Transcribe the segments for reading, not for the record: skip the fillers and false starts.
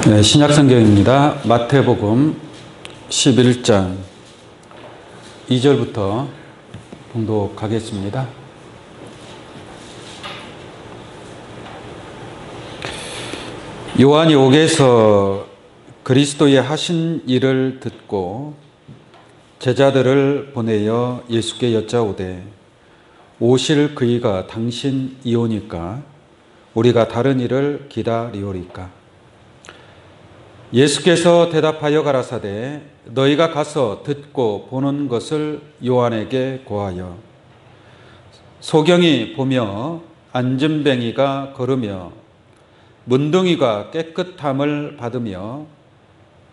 네, 신약성경입니다. 마태복음 11장 2절부터 봉독하겠습니다. 요한이 옥에서 그리스도의 하신 일을 듣고 제자들을 보내어 예수께 여짜오되 오실 그이가 당신이오니까 우리가 다른 일을 기다리오리까? 예수께서 대답하여 가라사대 너희가 가서 듣고 보는 것을 요한에게 고하여 소경이 보며 안진뱅이가 걸으며 문둥이가 깨끗함을 받으며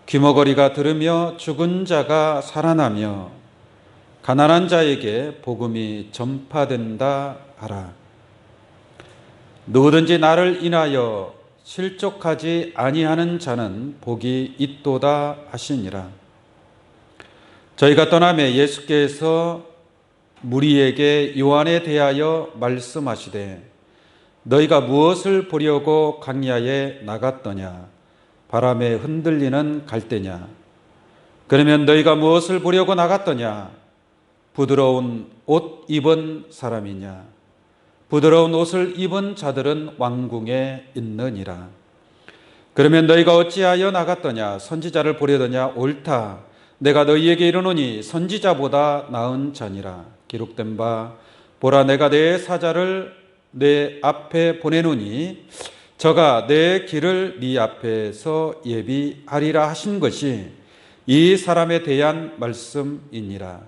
귀머거리가 들으며 죽은 자가 살아나며 가난한 자에게 복음이 전파된다 하라. 누구든지 나를 인하여 실족하지 아니하는 자는 복이 있도다 하시니라. 저희가 떠나매 예수께서 무리에게 요한에 대하여 말씀하시되 너희가 무엇을 보려고 광야에 나갔더냐? 바람에 흔들리는 갈대냐? 그러면 너희가 무엇을 보려고 나갔더냐? 부드러운 옷 입은 사람이냐? 부드러운 옷을 입은 자들은 왕궁에 있느니라. 그러면 너희가 어찌하여 나갔더냐? 선지자를 보려더냐? 옳다. 내가 너희에게 이르노니 선지자보다 나은 자니라. 기록된 바 보라 내가 내 사자를 내 앞에 보내노니 저가 내 길을 네 앞에서 예비하리라 하신 것이 이 사람에 대한 말씀이니라.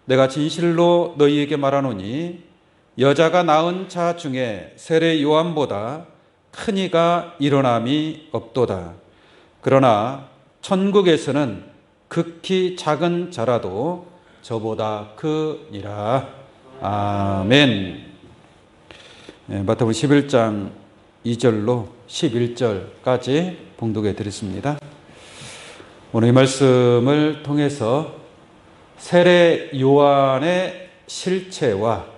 내가 진실로 너희에게 말하노니 여자가 낳은 자 중에 세례 요한보다 큰 이가 일어남이 없도다. 그러나 천국에서는 극히 작은 자라도 저보다 크니라. 아멘. 마태복음 11장 2절로 11절까지 봉독해 드렸습니다. 오늘 이 말씀을 통해서 세례 요한의 실체와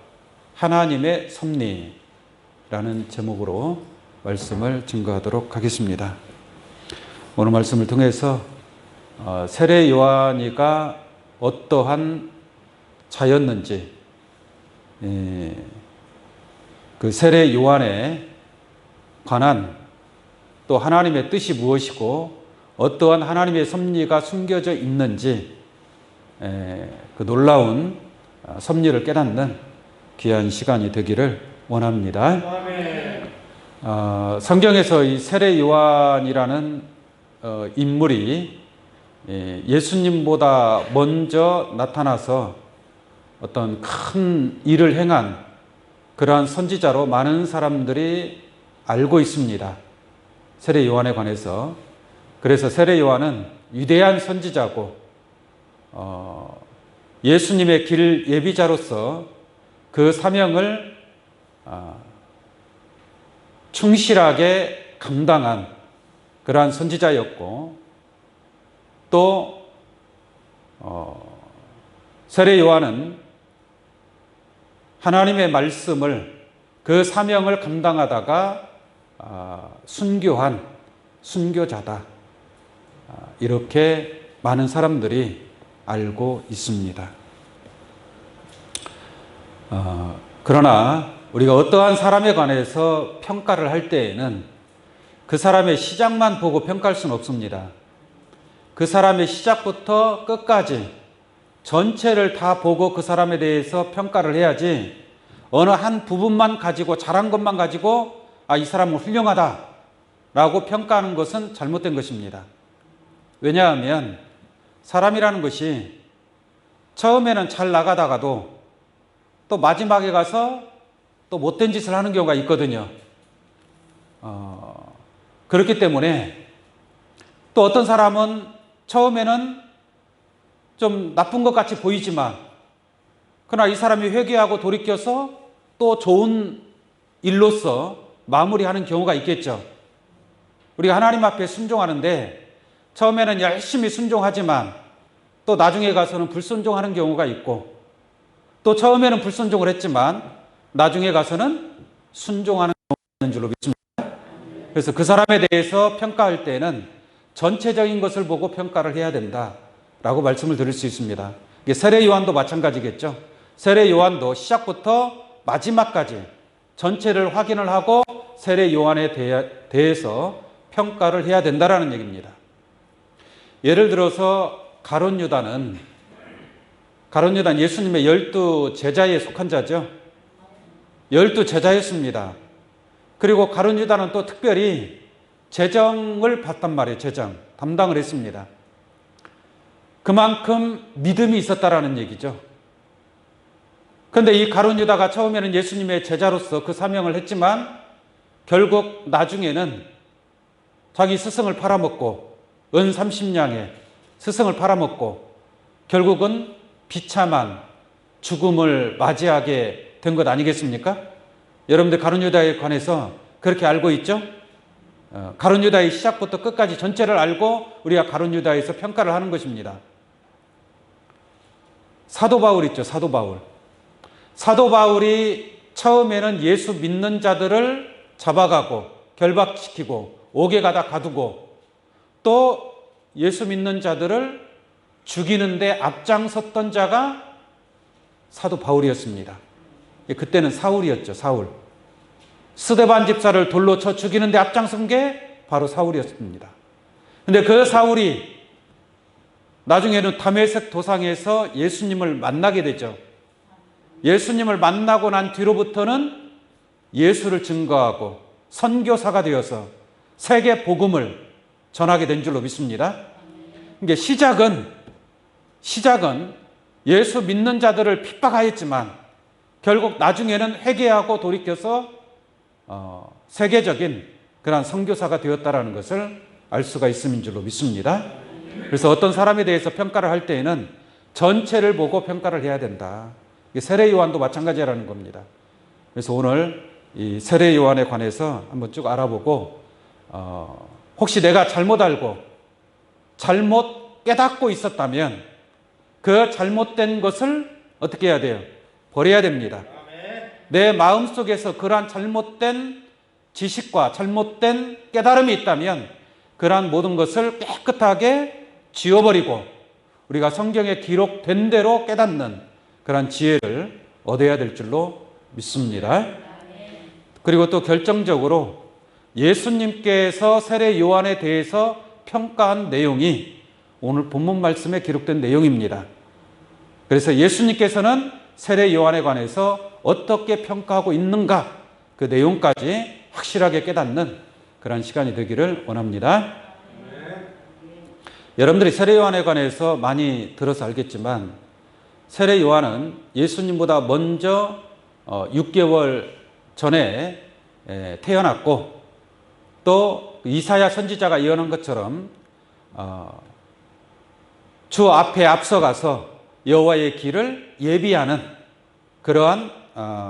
하나님의 섭리라는 제목으로 말씀을 증거하도록 하겠습니다. 오늘 말씀을 통해서 세례 요한이가 어떠한 자였는지, 그 세례 요한에 관한 또 하나님의 뜻이 무엇이고 어떠한 하나님의 섭리가 숨겨져 있는지 그 놀라운 섭리를 깨닫는 귀한 시간이 되기를 원합니다. 성경에서 이 세례 요한이라는 인물이 예수님보다 먼저 나타나서 어떤 큰 일을 행한 그러한 선지자로 많은 사람들이 알고 있습니다. 세례 요한에 관해서. 그래서 세례 요한은 위대한 선지자고 예수님의 길 예비자로서 그 사명을 충실하게 감당한 그러한 선지자였고 또 세례 요한은 하나님의 말씀을 그 사명을 감당하다가 순교한 순교자다. 이렇게 많은 사람들이 알고 있습니다. 그러나 우리가 어떠한 사람에 관해서 평가를 할 때에는 그 사람의 시작만 보고 평가할 수는 없습니다. 그 사람의 시작부터 끝까지 전체를 다 보고 그 사람에 대해서 평가를 해야지 어느 한 부분만 가지고 잘한 것만 가지고 이 사람은 훌륭하다라고 평가하는 것은 잘못된 것입니다. 왜냐하면 사람이라는 것이 처음에는 잘 나가다가도 또 마지막에 가서 또 못된 짓을 하는 경우가 있거든요. 그렇기 때문에 또 어떤 사람은 처음에는 좀 나쁜 것 같이 보이지만 그러나 이 사람이 회개하고 돌이켜서 또 좋은 일로서 마무리하는 경우가 있겠죠. 우리가 하나님 앞에 순종하는데 처음에는 열심히 순종하지만 또 나중에 가서는 불순종하는 경우가 있고 또 처음에는 불순종을 했지만 나중에 가서는 순종하는 경우가 있는 줄로 믿습니다. 그래서 그 사람에 대해서 평가할 때는 전체적인 것을 보고 평가를 해야 된다라고 말씀을 드릴 수 있습니다. 세례 요한도 마찬가지겠죠. 세례 요한도 시작부터 마지막까지 전체를 확인을 하고 세례 요한에 대해서 평가를 해야 된다라는 얘기입니다. 예를 들어서 가룟 유다는 예수님의 12제자에 속한 자죠. 12제자였습니다. 그리고 가룟 유다는 또 특별히 재정을 봤단 말이에요. 재정 담당을 했습니다. 그만큼 믿음이 있었다라는 얘기죠. 그런데 이 가룟 유다가 처음에는 예수님의 제자로서 그 사명을 했지만 결국 나중에는 자기 스승을 팔아먹고 은 30냥에 스승을 팔아먹고 결국은 비참한 죽음을 맞이하게 된 것 아니겠습니까? 여러분들 가룟 유다에 관해서 그렇게 알고 있죠? 가룟 유다의 시작부터 끝까지 전체를 알고 우리가 가룟 유다에서 평가를 하는 것입니다. 사도 바울 있죠, 사도 바울. 사도 바울이 처음에는 예수 믿는 자들을 잡아가고 결박시키고 옥에 가두고 또 예수 믿는 자들을 죽이는데 앞장섰던 자가 사도 바울이었습니다. 그때는 사울이었죠, 사울. 스데반 집사를 돌로 쳐 죽이는데 앞장선 게 바로 사울이었습니다. 근데 그 사울이 나중에는 다메섹 도상에서 예수님을 만나게 되죠. 예수님을 만나고 난 뒤로부터는 예수를 증거하고 선교사가 되어서 세계 복음을 전하게 된 줄로 믿습니다. 이게 시작은 예수 믿는 자들을 핍박하였지만 결국 나중에는 회개하고 돌이켜서 세계적인 그런 선교사가 되었다라는 것을 알 수가 있음인 줄로 믿습니다. 그래서 어떤 사람에 대해서 평가를 할 때에는 전체를 보고 평가를 해야 된다. 세례 요한도 마찬가지라는 겁니다. 그래서 오늘 이 세례 요한에 관해서 한번 쭉 알아보고 혹시 내가 잘못 알고 잘못 깨닫고 있었다면 그 잘못된 것을 어떻게 해야 돼요? 버려야 됩니다. 내 마음속에서 그러한 잘못된 지식과 잘못된 깨달음이 있다면 그러한 모든 것을 깨끗하게 지워버리고 우리가 성경에 기록된 대로 깨닫는 그러한 지혜를 얻어야 될 줄로 믿습니다. 그리고 또 결정적으로 예수님께서 세례 요한에 대해서 평가한 내용이 오늘 본문 말씀에 기록된 내용입니다. 그래서 예수님께서는 세례 요한에 관해서 어떻게 평가하고 있는가 그 내용까지 확실하게 깨닫는 그런 시간이 되기를 원합니다. 여러분들이 세례 요한에 관해서 많이 들어서 알겠지만 세례 요한은 예수님보다 먼저 6개월 전에 태어났고 또 이사야 선지자가 예언한 것처럼 주 앞에 앞서가서 여호와의 길을 예비하는 그러한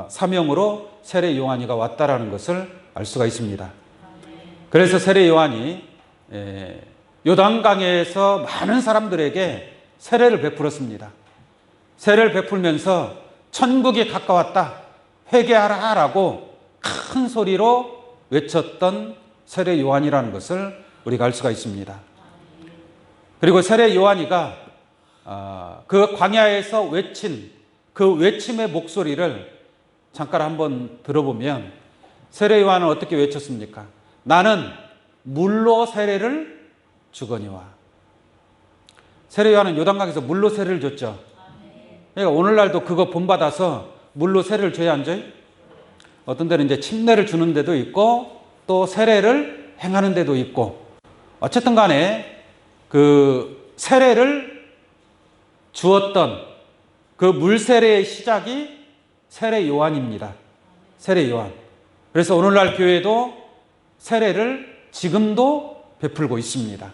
사명으로 세례 요한이가 왔다라는 것을 알 수가 있습니다. 그래서 세례 요한이 요단강에서 많은 사람들에게 세례를 베풀었습니다. 세례를 베풀면서 천국이 가까웠다, 회개하라라고 큰 소리로 외쳤던 세례 요한이라는 것을 우리가 알 수가 있습니다. 그리고 세례 요한이가 그 광야에서 외친 그 외침의 목소리를 잠깐 한번 들어보면 세례 요한은 어떻게 외쳤습니까? 나는 물로 세례를 주거니와. 세례 요한은 요단강에서 물로 세례를 줬죠. 그러니까 오늘날도 그거 본받아서 물로 세례를 줘야 안 줘요? 어떤 데는 이제 침례를 주는 데도 있고 또 세례를 행하는 데도 있고 어쨌든 간에 그 세례를 주었던 그 물세례의 시작이 세례 요한입니다. 세례 요한. 그래서 오늘날 교회도 세례를 지금도 베풀고 있습니다.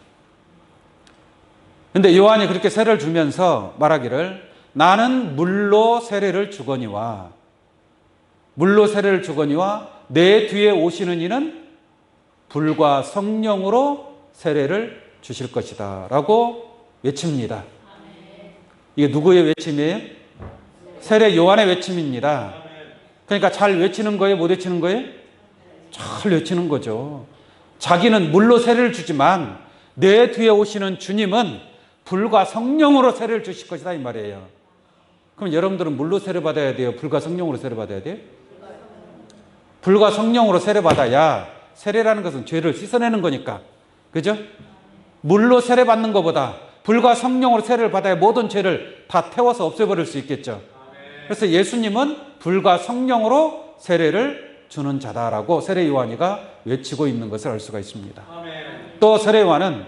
그런데 요한이 그렇게 세례를 주면서 말하기를 나는 물로 세례를 주거니와 물로 세례를 주거니와 내 뒤에 오시는 이는 불과 성령으로 세례를 주실 것이다 라고 외칩니다. 이게 누구의 외침이에요? 세례 요한의 외침입니다. 그러니까 잘 외치는 거예요? 못 외치는 거예요? 잘 외치는 거죠. 자기는 물로 세례를 주지만 내 뒤에 오시는 주님은 불과 성령으로 세례를 주실 것이다 이 말이에요. 그럼 여러분들은 물로 세례 받아야 돼요? 불과 성령으로 세례 받아야 돼요? 불과 성령으로 세례 받아야, 세례라는 것은 죄를 씻어내는 거니까, 그죠? 물로 세례 받는 것보다 불과 성령으로 세례를 받아야 모든 죄를 다 태워서 없애버릴 수 있겠죠. 그래서 예수님은 불과 성령으로 세례를 주는 자다라고 세례 요한이가 외치고 있는 것을 알 수가 있습니다. 또 세례 요한은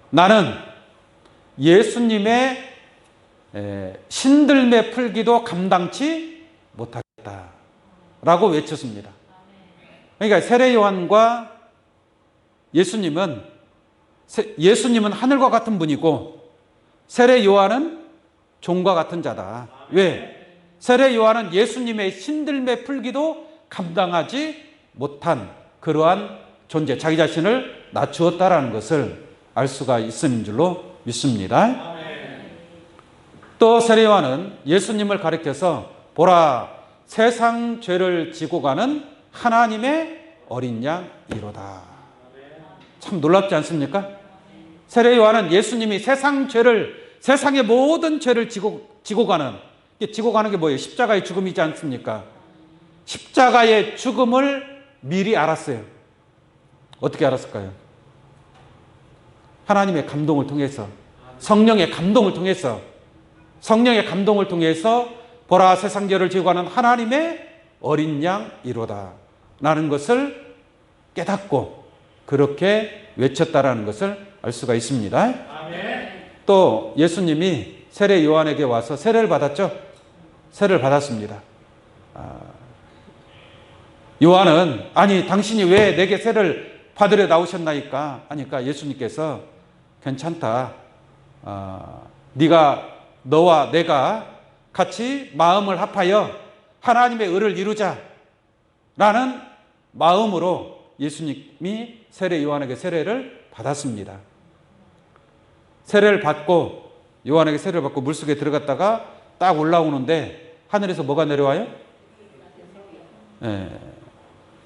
나는 예수님의 신들매 풀기도 감당치 못하겠다라고 외쳤습니다. 그러니까 세례 요한과 예수님은 하늘과 같은 분이고 세례 요한은 종과 같은 자다. 왜? 세례 요한은 예수님의 신들매 풀기도 감당하지 못한 그러한 존재, 자기 자신을 낮추었다라는 것을 알 수가 있음인 줄로 믿습니다. 또 세례 요한은 예수님을 가리켜서 보라, 세상 죄를 지고 가는 하나님의 어린 양이로다. 참 놀랍지 않습니까? 세례 요한은 예수님이 세상의 모든 죄를 지고 가는 게 뭐예요? 십자가의 죽음이지 않습니까? 십자가의 죽음을 미리 알았어요. 어떻게 알았을까요? 하나님의 감동을 통해서, 성령의 감동을 통해서 보라, 세상 죄를 지고 가는 하나님의 어린 양이로다 라는 것을 깨닫고 그렇게 외쳤다라는 것을 알 수가 있습니다. 아멘. 또 예수님이 세례 요한에게 와서 세례를 받았죠. 세례를 받았습니다. 요한은 아니 당신이 왜 내게 세례를 받으러 나오셨나이까 하니까 예수님께서 괜찮다. 너와 내가 같이 마음을 합하여 하나님의 의를 이루자 라는 마음으로 예수님이 세례 요한에게 세례를 받았습니다. 세례를 받고 요한에게 세례를 받고 물속에 들어갔다가 딱 올라오는데 하늘에서 뭐가 내려와요?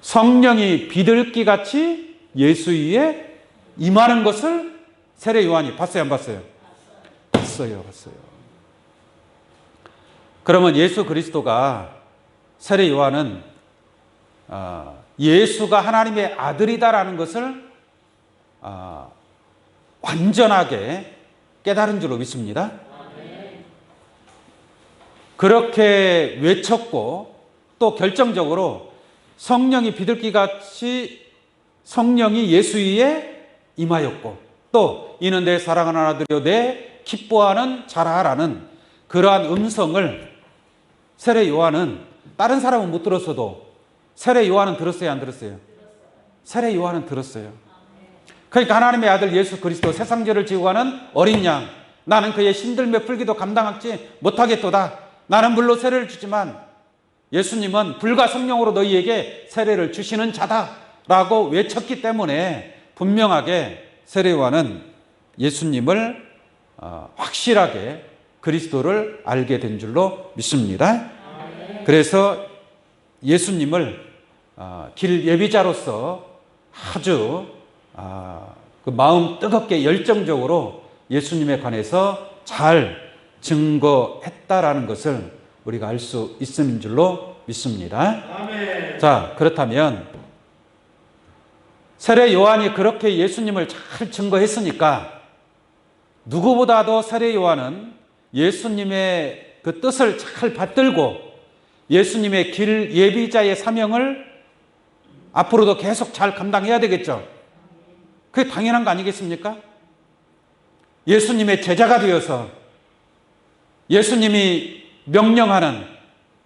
성령이 비둘기같이 예수 위에 임하는 것을 세례 요한이 봤어요, 안 봤어요? 봤어요. 그러면 예수 그리스도가, 세례 요한은 예수가 하나님의 아들이다라는 것을 완전하게 깨달은 줄로 믿습니다. 그렇게 외쳤고 또 결정적으로 성령이 비둘기같이 성령이 예수 위에 임하였고 또 이는 내 사랑하는 아들이요 내 기뻐하는 자라라는 그러한 음성을 세례 요한은, 다른 사람은 못 들었어도 세례 요한은 들었어요, 안 들었어요? 세례 요한은 들었어요. 그러니까 하나님의 아들 예수 그리스도, 세상 죄를 지고 가는 어린 양, 나는 그의 신들매 풀기도 감당하지 못하겠도다. 나는 물로 세례를 주지만 예수님은 불과 성령으로 너희에게 세례를 주시는 자다라고 외쳤기 때문에 분명하게 세례 요한은 예수님을 확실하게 그리스도를 알게 된 줄로 믿습니다. 그래서 예수님을 길 예비자로서 아주 그 마음 뜨겁게 열정적으로 예수님에 관해서 잘 증거했다라는 것을 우리가 알 수 있음인 줄로 믿습니다. 아멘. 자, 그렇다면 세례 요한이 그렇게 예수님을 잘 증거했으니까 누구보다도 세례 요한은 예수님의 그 뜻을 잘 받들고 예수님의 길 예비자의 사명을 앞으로도 계속 잘 감당해야 되겠죠. 그게 당연한 거 아니겠습니까? 예수님의 제자가 되어서 예수님이 명령하는,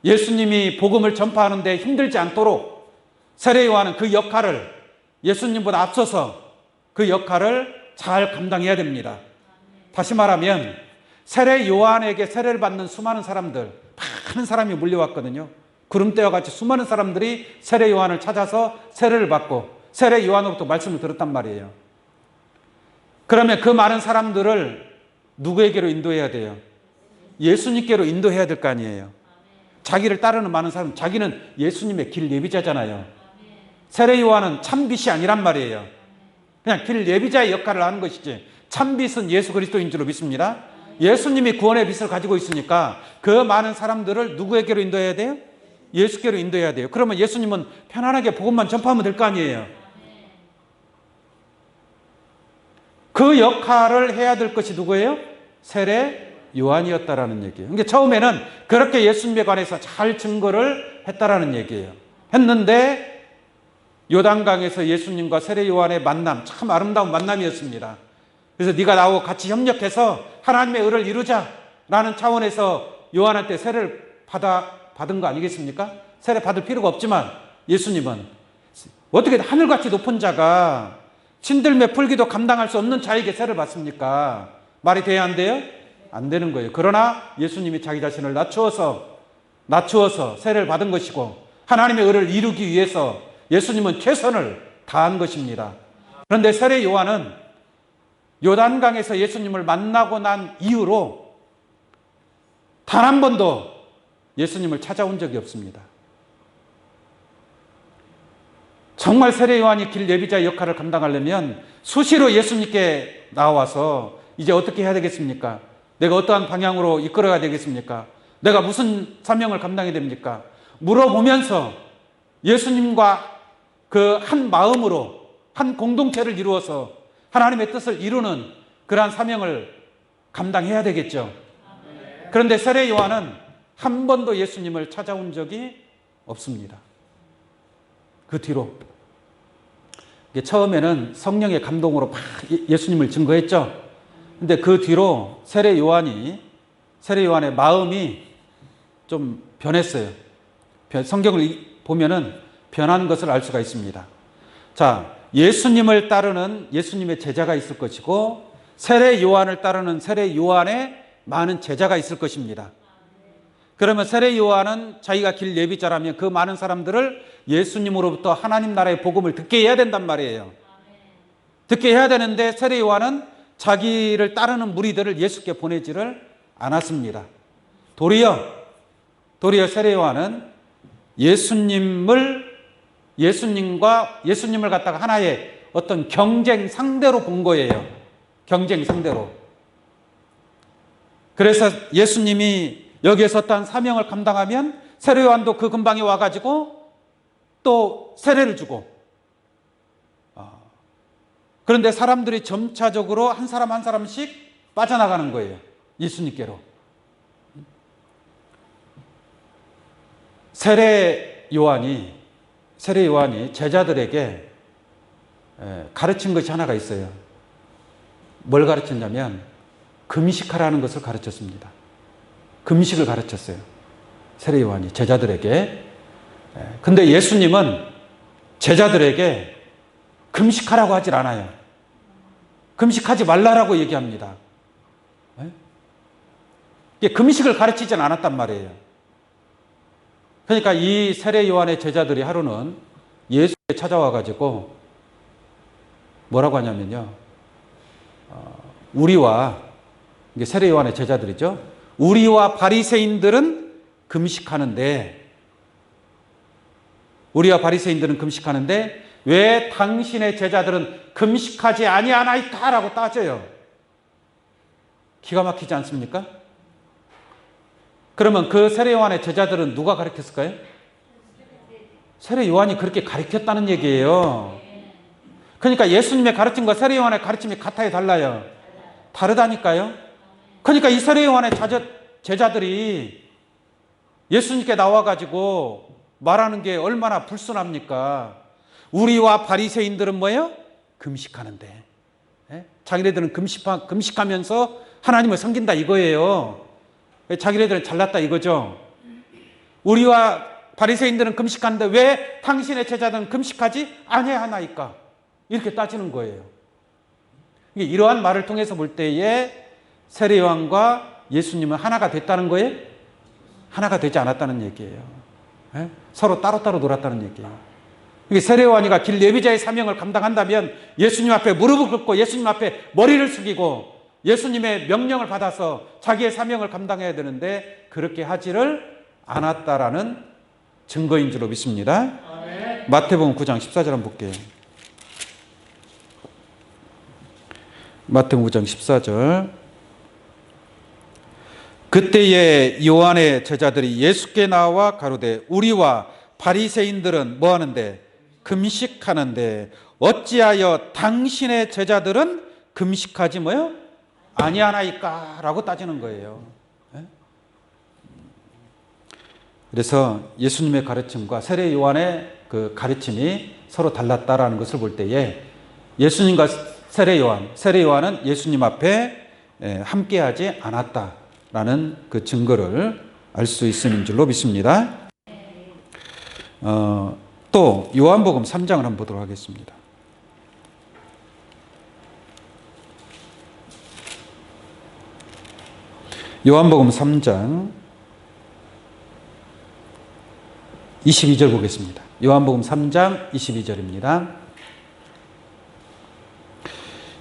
예수님이 복음을 전파하는데 힘들지 않도록 세례 요한은 그 역할을, 예수님보다 앞서서 그 역할을 잘 감당해야 됩니다. 다시 말하면 세례 요한에게 세례를 받는 수많은 사람들, 많은 사람이 몰려왔거든요. 구름대와 같이 수많은 사람들이 세례 요한을 찾아서 세례를 받고 세례 요한으로부터 말씀을 들었단 말이에요. 그러면 그 많은 사람들을 누구에게로 인도해야 돼요? 예수님께로 인도해야 될 거 아니에요. 자기를 따르는 많은 사람, 자기는 예수님의 길 예비자잖아요. 세례 요한은 참 빛이 아니란 말이에요. 그냥 길 예비자의 역할을 하는 것이지 참빛은 예수 그리스도인 줄로 믿습니다. 예수님이 구원의 빛을 가지고 있으니까 그 많은 사람들을 누구에게로 인도해야 돼요? 예수께로 인도해야 돼요. 그러면 예수님은 편안하게 복음만 전파하면 될 거 아니에요. 그 역할을 해야 될 것이 누구예요? 세례 요한이었다라는 얘기예요. 그러니까 처음에는 그렇게 예수님에 관해서 잘 증거를 했다라는 얘기예요. 했는데 요단강에서 예수님과 세례 요한의 만남, 참 아름다운 만남이었습니다. 그래서 네가 나하고 같이 협력해서 하나님의 의를 이루자라는 차원에서 요한한테 세례를 받은 거 아니겠습니까? 세례 받을 필요가 없지만 예수님은 어떻게 하늘같이 높은 자가 신들매 풀기도 감당할 수 없는 자에게 세례를 받습니까? 말이 돼야 안 돼요? 안 되는 거예요. 그러나 예수님이 자기 자신을 낮추어서 세례를 받은 것이고 하나님의 의를 이루기 위해서 예수님은 최선을 다한 것입니다. 그런데 세례 요한은 요단강에서 예수님을 만나고 난 이후로 단 한 번도 예수님을 찾아온 적이 없습니다. 정말 세례 요한이 길 예비자의 역할을 감당하려면 수시로 예수님께 나와서 이제 어떻게 해야 되겠습니까? 내가 어떠한 방향으로 이끌어야 되겠습니까? 내가 무슨 사명을 감당해야 됩니까? 물어보면서 예수님과 그 한 마음으로 한 공동체를 이루어서 하나님의 뜻을 이루는 그러한 사명을 감당해야 되겠죠. 그런데 세례 요한은 한 번도 예수님을 찾아온 적이 없습니다. 그 뒤로 처음에는 성령의 감동으로 막 예수님을 증거했죠. 근데 그 뒤로 세례 요한의 마음이 좀 변했어요. 성경을 보면은 변한 것을 알 수가 있습니다. 자, 예수님을 따르는 예수님의 제자가 있을 것이고 세례 요한을 따르는 세례 요한의 많은 제자가 있을 것입니다. 그러면 세례 요한은 자기가 길 예비자라면 그 많은 사람들을 예수님으로부터 하나님 나라의 복음을 듣게 해야 된단 말이에요. 듣게 해야 되는데 세례 요한은 자기를 따르는 무리들을 예수께 보내지를 않았습니다. 도리어 세례 요한은 예수님을 갖다가 하나의 어떤 경쟁 상대로 본 거예요. 경쟁 상대로. 그래서 예수님이 여기에서 어떠한 사명을 감당하면 세례 요한도 그 근방에 와가지고 또 세례를 주고. 그런데 사람들이 점차적으로 한 사람 한 사람씩 빠져나가는 거예요. 예수님께로. 세례 요한이 제자들에게 가르친 것이 하나가 있어요. 뭘 가르쳤냐면 금식하라는 것을 가르쳤습니다. 금식을 가르쳤어요. 세례 요한이 제자들에게. 근데 예수님은 제자들에게 금식하라고 하질 않아요. 금식하지 말라라고 얘기합니다. 금식을 가르치진 않았단 말이에요. 그러니까 이 세례 요한의 제자들이 하루는 예수께 찾아와가지고 뭐라고 하냐면요. 우리와, 이게 세례 요한의 제자들이죠. 우리와 바리새인들은 금식하는데 왜 당신의 제자들은 금식하지 아니하나이까? 라고 따져요. 기가 막히지 않습니까? 그러면 그 세례 요한의 제자들은 누가 가르쳤을까요? 세례 요한이 그렇게 가르쳤다는 얘기예요. 그러니까 예수님의 가르침과 세례 요한의 가르침이 같아요, 달라요? 다르다니까요. 그러니까 이 세례 요한의 제자들이 예수님께 나와가지고 말하는 게 얼마나 불순합니까? 우리와 바리새인들은 뭐예요? 금식하는데. 자기네들은 금식하면서 하나님을 섬긴다 이거예요. 자기네들은 잘났다 이거죠. 우리와 바리새인들은 금식하는데 왜 당신의 제자들은 금식하지 아니하나이까? 이렇게 따지는 거예요. 이러한 말을 통해서 볼 때에 세례 요한과 예수님은 하나가 됐다는 거예요? 하나가 되지 않았다는 얘기예요. 서로 따로따로 놀았다는 얘기예요. 세례 요한이가 길 예비자의 사명을 감당한다면 예수님 앞에 무릎을 꿇고 예수님 앞에 머리를 숙이고 예수님의 명령을 받아서 자기의 사명을 감당해야 되는데 그렇게 하지를 않았다라는 증거인 줄로 믿습니다. 아멘. 마태복음 9장 14절 한번 볼게요. 마태복음 5장 14절. 그때에 요한의 제자들이 예수께 나와 가로되 우리와 바리새인들은 뭐 하는데? 금식하는데 어찌하여 당신의 제자들은 금식하지 뭐요? 아니하나이까? 라고 따지는 거예요. 그래서 예수님의 가르침과 세례 요한의 그 가르침이 서로 달랐다라는 것을 볼 때에 예수님과 세례 요한은 예수님 앞에 함께하지 않았다라는 그 증거를 알 수 있는 줄로 믿습니다. 또 요한복음 3장을 한번 보도록 하겠습니다. 요한복음 3장 22절 보겠습니다. 요한복음 3장 22절입니다.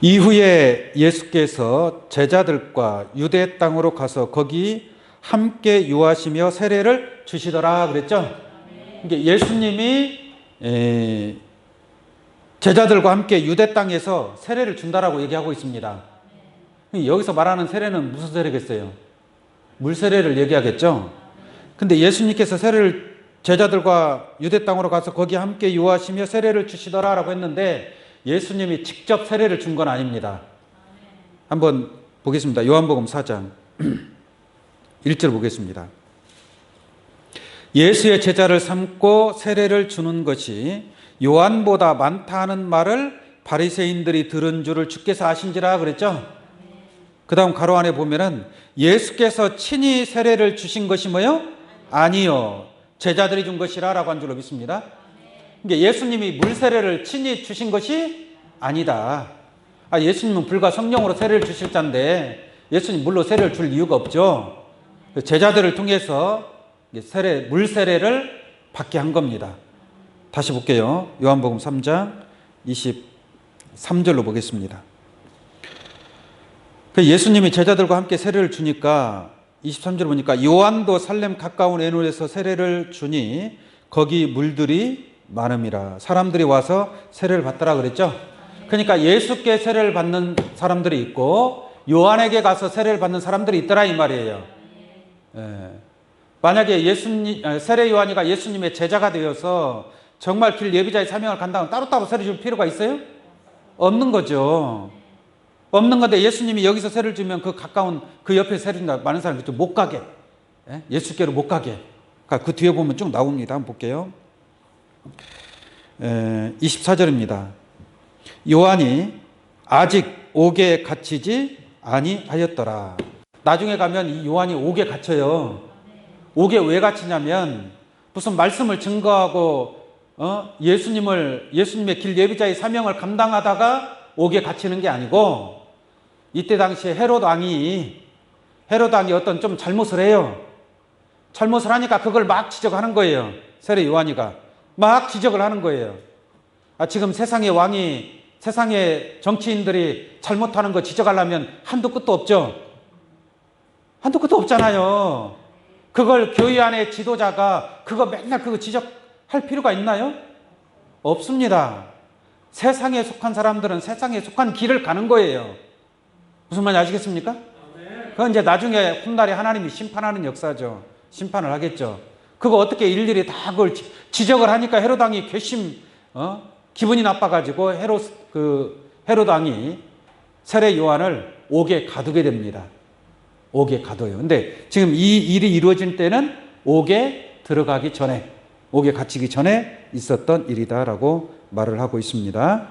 이후에 예수께서 제자들과 유대 땅으로 가서 거기 함께 유하시며 세례를 주시더라 그랬죠. 그러니까 예수님이 제자들과 함께 유대 땅에서 세례를 준다라고 얘기하고 있습니다. 여기서 말하는 세례는 무슨 세례겠어요? 물 세례를 얘기하겠죠. 근데 예수님께서 세례를 제자들과 유대 땅으로 가서 거기 함께 유하시며 세례를 주시더라라고 했는데 예수님이 직접 세례를 준 건 아닙니다. 한번 보겠습니다. 요한복음 4장 1절 보겠습니다. 예수의 제자를 삼고 세례를 주는 것이 요한보다 많다 하는 말을 바리새인들이 들은 줄을 주께서 아신지라 그랬죠. 그 다음 가로 안에 보면은 예수께서 친히 세례를 주신 것이 뭐요? 아니요. 제자들이 준 것이라 라고 한 줄로 믿습니다. 그러니까 예수님이 물 세례를 친히 주신 것이 아니다. 예수님은 불과 성령으로 세례를 주실 자인데 예수님 물로 세례를 줄 이유가 없죠. 제자들을 통해서 물 세례를 받게 한 겁니다. 다시 볼게요. 요한복음 3장 23절로 보겠습니다. 예수님이 제자들과 함께 세례를 주니까 23절 보니까 요한도 살렘 가까운 에논에서 세례를 주니 거기 물들이 많음이라. 사람들이 와서 세례를 받더라 그랬죠. 그러니까 예수께 세례를 받는 사람들이 있고 요한에게 가서 세례를 받는 사람들이 있더라 이 말이에요. 만약에 세례 요한이가 예수님의 제자가 되어서 정말 길 예비자의 사명을 간다면 따로따로 세례 줄 필요가 있어요? 없는 거죠. 없는 건데 예수님이 여기서 세례를 주면 그 가까운 그 옆에 세례 준다 많은 사람들이 못 가게, 예수께로 못 가게. 그러니까 그 뒤에 보면 쭉 나옵니다. 한번 볼게요. 24절입니다. 요한이 아직 옥에 갇히지 아니하였더라. 나중에 가면 이 요한이 옥에 갇혀요. 옥에 왜 갇히냐면 무슨 말씀을 증거하고 예수님의 길 예비자의 사명을 감당하다가 옥에 갇히는 게 아니고 이때 당시에 헤롯 왕이 어떤 좀 잘못을 해요. 잘못을 하니까 그걸 막 지적하는 거예요. 세례 요한이가 막 지적을 하는 거예요. 지금 세상의 정치인들이 잘못하는 거 지적하려면 한도 끝도 없죠. 한도 끝도 없잖아요. 그걸 교회 안에 지도자가 그거 맨날 그거 지적할 필요가 있나요? 없습니다. 세상에 속한 사람들은 세상에 속한 길을 가는 거예요. 무슨 말인지 아시겠습니까? 그건 이제 나중에 훗날에 하나님이 심판하는 역사죠. 심판을 하겠죠. 그거 어떻게 일일이 다 그걸 지적을 하니까 헤롯 왕이 기분이 나빠가지고 헤롯 왕이 세례 요한을 옥에 가두게 됩니다. 옥에 가둬요. 근데 지금 이 일이 이루어진 때는 옥에 들어가기 전에, 옥에 갇히기 전에 있었던 일이다라고 말을 하고 있습니다.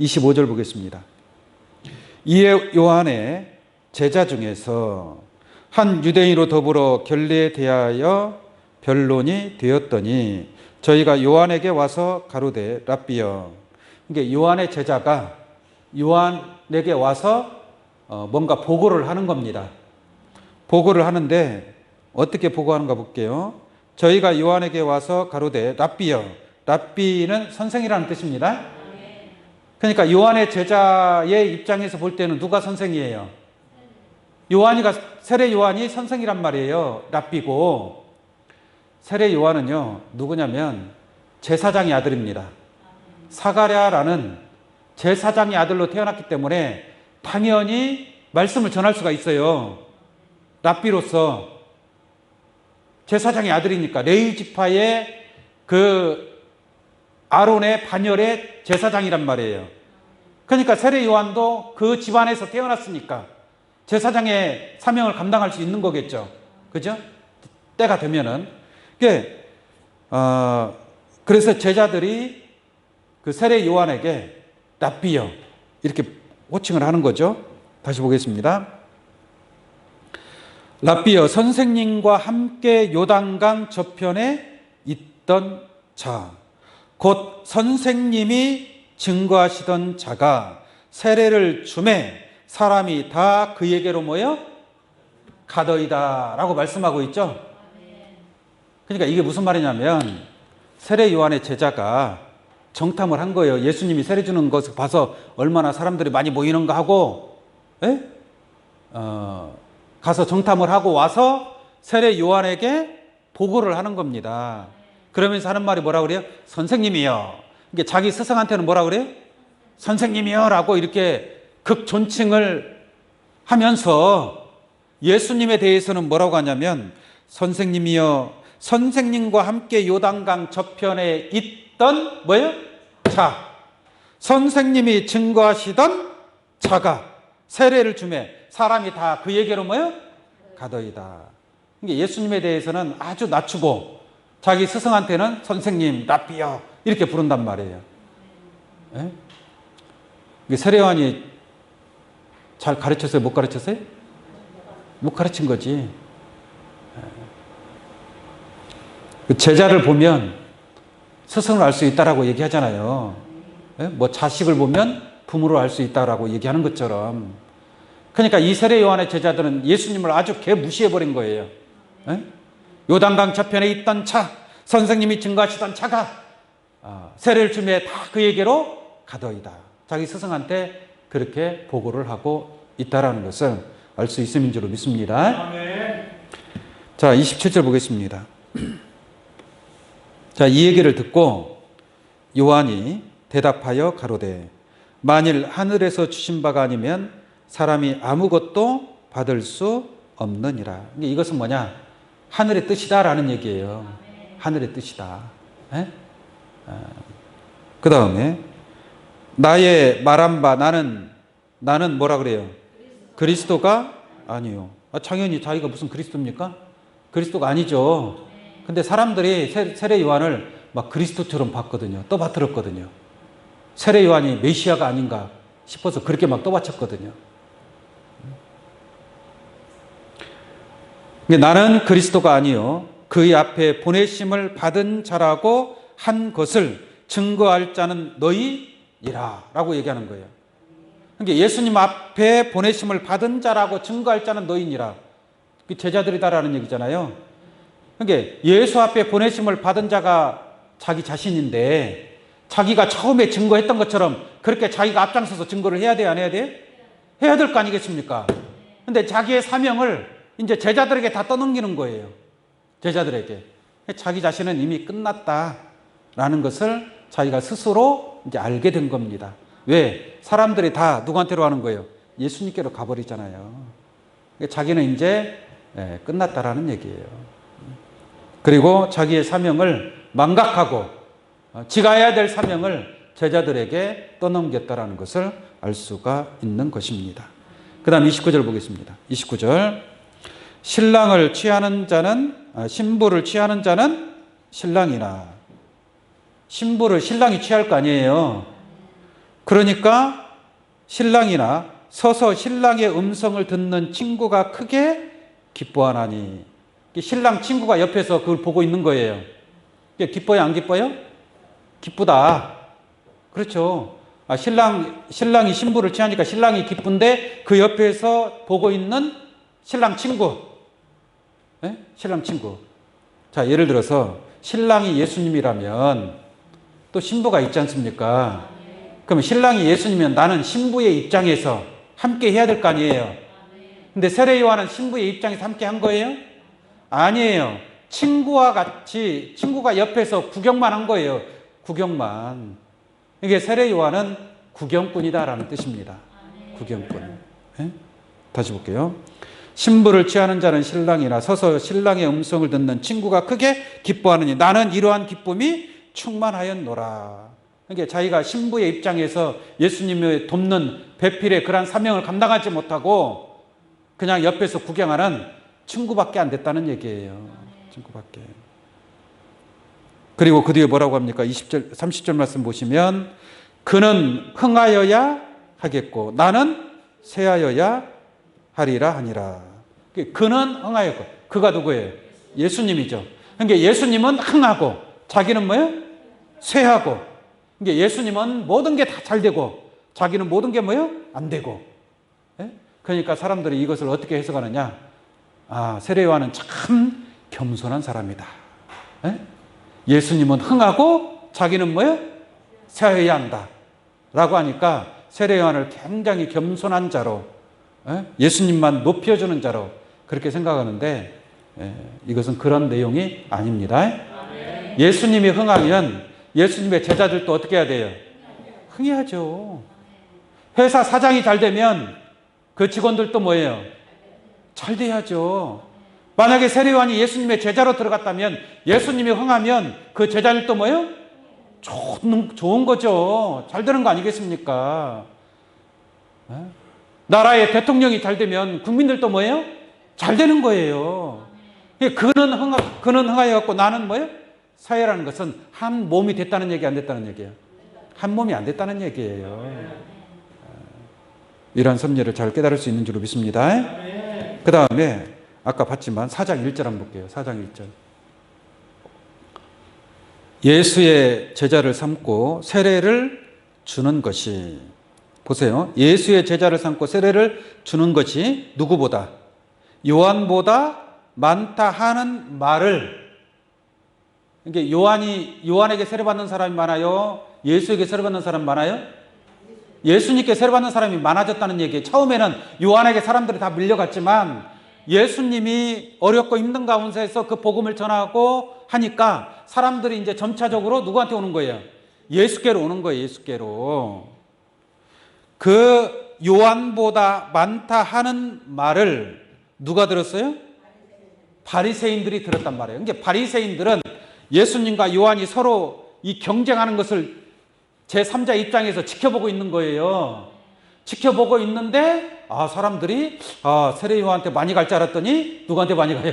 25절 보겠습니다. 이에 요한의 제자 중에서 한 유대인으로 더불어 결례에 대하여 변론이 되었더니 저희가 요한에게 와서 가로되 랍비여. 그러니까 요한의 제자가 요한에게 와서 뭔가 보고를 하는 겁니다. 보고를 하는데 어떻게 보고하는가 볼게요. 저희가 요한에게 와서 가로되 랍비여. 랍비는 선생이라는 뜻입니다. 그러니까 요한의 제자의 입장에서 볼 때는 누가 선생이에요? 세례 요한이 선생이란 말이에요. 랍비고. 세례 요한은요, 누구냐면 제사장의 아들입니다. 사가랴라는 제사장의 아들로 태어났기 때문에 당연히 말씀을 전할 수가 있어요. 랍비로서 제사장의 아들이니까 레위 지파의 그 아론의 반열의 제사장이란 말이에요. 그러니까 세례 요한도 그 집안에서 태어났으니까 제사장의 사명을 감당할 수 있는 거겠죠. 그죠? 때가 되면은. 그래서 제자들이 그 세례 요한에게 랍비여 이렇게 호칭을 하는 거죠. 다시 보겠습니다. 랍비여, 선생님과 함께 요단강 저편에 있던 자, 곧 선생님이 증거하시던 자가 세례를 주매 사람이 다 그에게로 모여 가더이다 라고 말씀하고 있죠. 그러니까 이게 무슨 말이냐면 세례 요한의 제자가 정탐을 한 거예요. 예수님이 세례 주는 것을 봐서 얼마나 사람들이 많이 모이는가 하고, 가서 정탐을 하고 와서 세례 요한에게 보고를 하는 겁니다. 그러면서 하는 말이 뭐라고 그래요? 선생님이요. 이게 자기 스승한테는 뭐라고 그래요? 선생님이요 라고 이렇게 극존칭을 하면서 예수님에 대해서는 뭐라고 하냐면 선생님이요, 선생님과 함께 요단강 저편에 있던 뭐예요? 자, 선생님이 증거하시던 자가 세례를 주매 사람이 다 그에게로 뭐예요? 가더이다. 그러니까 예수님에 대해서는 아주 낮추고 자기 스승한테는 선생님, 랍비요 이렇게 부른단 말이에요. 세례 요한이 잘 가르쳤어요? 못 가르쳤어요? 못 가르친 거지. 제자를 보면 스승을 알 수 있다라고 얘기하잖아요. 뭐 자식을 보면 부모를 알 수 있다라고 얘기하는 것처럼. 그러니까 이 세례 요한의 제자들은 예수님을 아주 개무시해버린 거예요. 요단강 저편에 있던 차, 선생님이 증거하시던 차가 세례를 주매 다 그에게로 가더이다. 자기 스승한테 그렇게 보고를 하고 있다라는 것을 알 수 있음인 줄로 믿습니다. 아멘. 자, 27절 보겠습니다. 자, 이 얘기를 듣고 요한이 대답하여 가로되 만일 하늘에서 주신 바가 아니면 사람이 아무것도 받을 수 없느니라. 이것은 뭐냐? 하늘의 뜻이다라는 얘기예요. 하늘의 뜻이다. 그 다음에 나의 말한 바 나는 뭐라 그래요? 그리스도가 아니요. 당연히 자기가 무슨 그리스도입니까? 그리스도가 아니죠. 근데 사람들이 세례 요한을 막 그리스도처럼 봤거든요. 떠받들었거든요. 세례 요한이 메시아가 아닌가 싶어서 그렇게 막 떠받쳤거든요. 나는 그리스도가 아니요 그의 앞에 보내심을 받은 자라고 한 것을 증거할 자는 너희이라 라고 얘기하는 거예요. 그러니까 예수님 앞에 보내심을 받은 자라고 증거할 자는 너희니라. 제자들이다라는 얘기잖아요. 그러니까 예수 앞에 보내심을 받은 자가 자기 자신인데 자기가 처음에 증거했던 것처럼 그렇게 자기가 앞장서서 증거를 해야 돼요? 안 해야 돼요? 해야 될 거 아니겠습니까? 근데 자기의 사명을 이제 제자들에게 다 떠넘기는 거예요. 제자들에게. 자기 자신은 이미 끝났다라는 것을 자기가 스스로 이제 알게 된 겁니다. 왜? 사람들이 다 누구한테로 하는 거예요? 예수님께로 가버리잖아요. 자기는 이제 끝났다라는 얘기예요. 그리고 자기의 사명을 망각하고 지가 해야 될 사명을 제자들에게 떠넘겼다라는 것을 알 수가 있는 것입니다. 그 다음 29절 보겠습니다. 29절 신부를 취하는 자는 신랑이나 신부를 신랑이 취할 거 아니에요. 그러니까 신랑이나 서서 신랑의 음성을 듣는 친구가 크게 기뻐하나니 신랑 친구가 옆에서 그걸 보고 있는 거예요. 기뻐요? 안 기뻐요? 기쁘다. 그렇죠. 신랑이 신부를 취하니까 신랑이 기쁜데 그 옆에서 보고 있는 신랑 친구. 신랑 친구. 자, 예를 들어서 신랑이 예수님이라면 또 신부가 있지 않습니까? 그러면 신랑이 예수님이면 나는 신부의 입장에서 함께 해야 될 거 아니에요. 근데 세례 요한은 신부의 입장에서 함께 한 거예요? 아니에요. 친구가 옆에서 구경만 한 거예요. 구경만. 이게 세례 요한은 구경꾼이다라는 뜻입니다. 구경꾼. 예? 다시 볼게요. 신부를 취하는 자는 신랑이나 서서 신랑의 음성을 듣는 친구가 크게 기뻐하느니 나는 이러한 기쁨이 충만하였노라. 그러니까 자기가 신부의 입장에서 예수님의 돕는 배필의 그러한 사명을 감당하지 못하고 그냥 옆에서 구경하는 친구밖에 안 됐다는 얘기예요. 친구밖에. 그리고 그 뒤에 뭐라고 합니까? 20절, 30절 말씀 보시면 그는 흥하여야 하겠고 나는 쇠하여야 하리라 하니라. 그는 흥하였고 그가 누구예요? 예수님이죠. 그러니까 예수님은 흥하고 자기는 뭐예요? 쇠하고. 그러니까 예수님은 모든 게 다 잘 되고 자기는 모든 게 뭐예요? 안 되고. 예? 그러니까 사람들이 이것을 어떻게 해석하느냐? 아, 세례 요한은 참 겸손한 사람이다. 예? 예수님은 흥하고 자기는 뭐예요? 쇠하여야 한다. 라고 하니까 세례 요한을 굉장히 겸손한 자로 예수님만 높여주는 자로 그렇게 생각하는데 이것은 그런 내용이 아닙니다. 예수님이 흥하면 예수님의 제자들도 어떻게 해야 돼요? 흥해야죠. 회사 사장이 잘 되면 그 직원들도 뭐예요? 잘 돼야죠. 만약에 세례 요한이 예수님의 제자로 들어갔다면 예수님이 흥하면 그 제자들도 뭐예요? 좋은 거죠. 잘 되는 거 아니겠습니까? 나라의 대통령이 잘 되면 국민들도 뭐예요? 잘 되는 거예요. 그는 흥하여갖고 나는 뭐예요? 사회라는 것은 한 몸이 됐다는 얘기 안 됐다는 얘기예요? 한 몸이 안 됐다는 얘기예요. 이러한 섭리를 잘 깨달을 수 있는 줄로 믿습니다. 그 다음에 아까 봤지만 4장 1절 한번 볼게요. 4장 1절. 예수의 제자를 삼고 세례를 주는 것이, 보세요. 예수의 제자를 삼고 세례를 주는 것이 누구보다? 요한보다 많다 하는 말을. 그러니까 요한에게 세례받는 사람이 많아요? 예수에게 세례받는 사람이 많아요? 예수님께 세례받는 사람이 많아졌다는 얘기예요. 처음에는 요한에게 사람들이 다 밀려갔지만 예수님이 어렵고 힘든 가운데서 그 복음을 전하고 하니까 사람들이 이제 점차적으로 누구한테 오는 거예요? 예수께로 오는 거예요. 예수께로. 그 요한보다 많다 하는 말을 누가 들었어요? 바리새인들이 들었단 말이에요. 그러니까 바리새인들은 예수님과 요한이 서로 이 경쟁하는 것을 제3자 입장에서 지켜보고 있는 거예요. 지켜보고 있는데 사람들이 세례 요한한테 많이 갈 줄 알았더니 누구한테 많이 가요?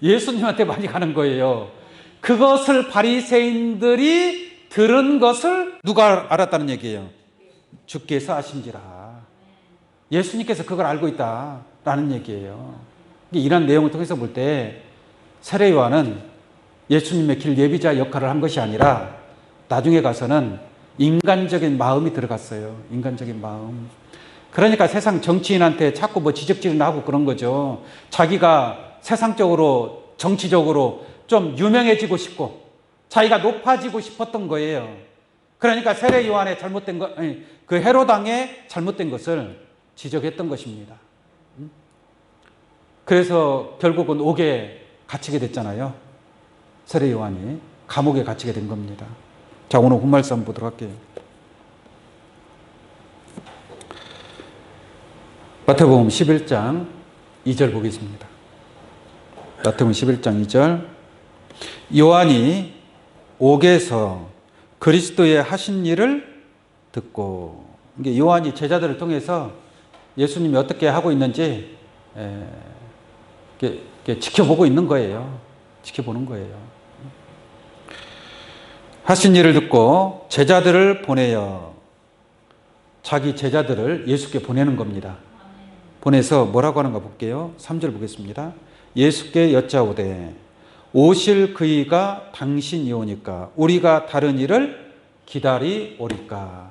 예수님한테 많이 가는 거예요. 그것을 바리새인들이 들은 것을 누가 알았다는 얘기예요? 주께서 아신지라. 예수님께서 그걸 알고 있다라는 얘기예요. 이런 내용을 통해서 볼 때 세례 요한은 예수님의 길 예비자 역할을 한 것이 아니라 나중에 가서는 인간적인 마음이 들어갔어요. 인간적인 마음. 그러니까 세상 정치인한테 자꾸 뭐 지적질이나 하고 그런 거죠. 자기가 세상적으로 정치적으로 좀 유명해지고 싶고 자기가 높아지고 싶었던 거예요. 그러니까 세례 요한의 잘못된 것, 그 헤로당의 잘못된 것을 지적했던 것입니다. 그래서 결국은 옥에 갇히게 됐잖아요. 세례 요한이 감옥에 갇히게 된 겁니다. 자, 오늘 본말씀 한번 보도록 할게요. 마태복음 11장 2절 보겠습니다. 마태복음 11장 2절. 요한이 옥에서 그리스도의 하신 일을 듣고, 이게 요한이 제자들을 통해서 예수님이 어떻게 하고 있는지 이렇게 지켜보고 있는 거예요. 지켜보는 거예요. 하신 일을 듣고 제자들을 보내어, 자기 제자들을 예수께 보내는 겁니다. 보내서 뭐라고 하는가 볼게요. 3절 보겠습니다. 예수께 여짜오되 오실 그이가 당신이오니까 우리가 다른 일을 기다리오리까.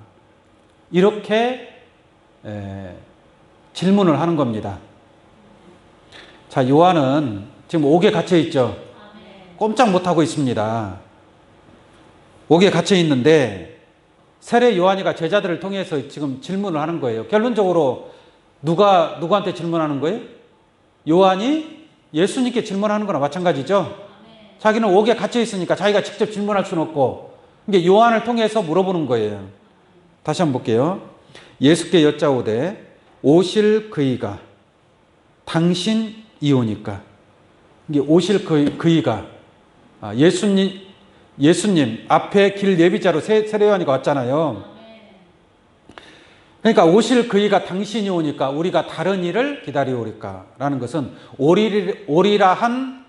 이렇게 질문을 하는 겁니다. 자, 요한은 지금 옥에 갇혀 있죠. 꼼짝 못하고 있습니다. 옥에 갇혀 있는데 세례 요한이가 제자들을 통해서 지금 질문을 하는 거예요. 결론적으로 누구한테 질문하는 거예요? 요한이 예수님께 질문하는 거나 마찬가지죠. 자기는 옥에 갇혀 있으니까 자기가 직접 질문할 수는 없고, 그러니까 요한을 통해서 물어보는 거예요. 다시 한번 볼게요. 예수께 여짜오되 오실 그이가 당신이오니까. 이게 오실 그이가 예수님 앞에 길 예비자로 세례요한이가 왔잖아요. 그러니까 오실 그이가 당신이 오니까 우리가 다른 일을 기다리오리까 라는 것은 오리라 한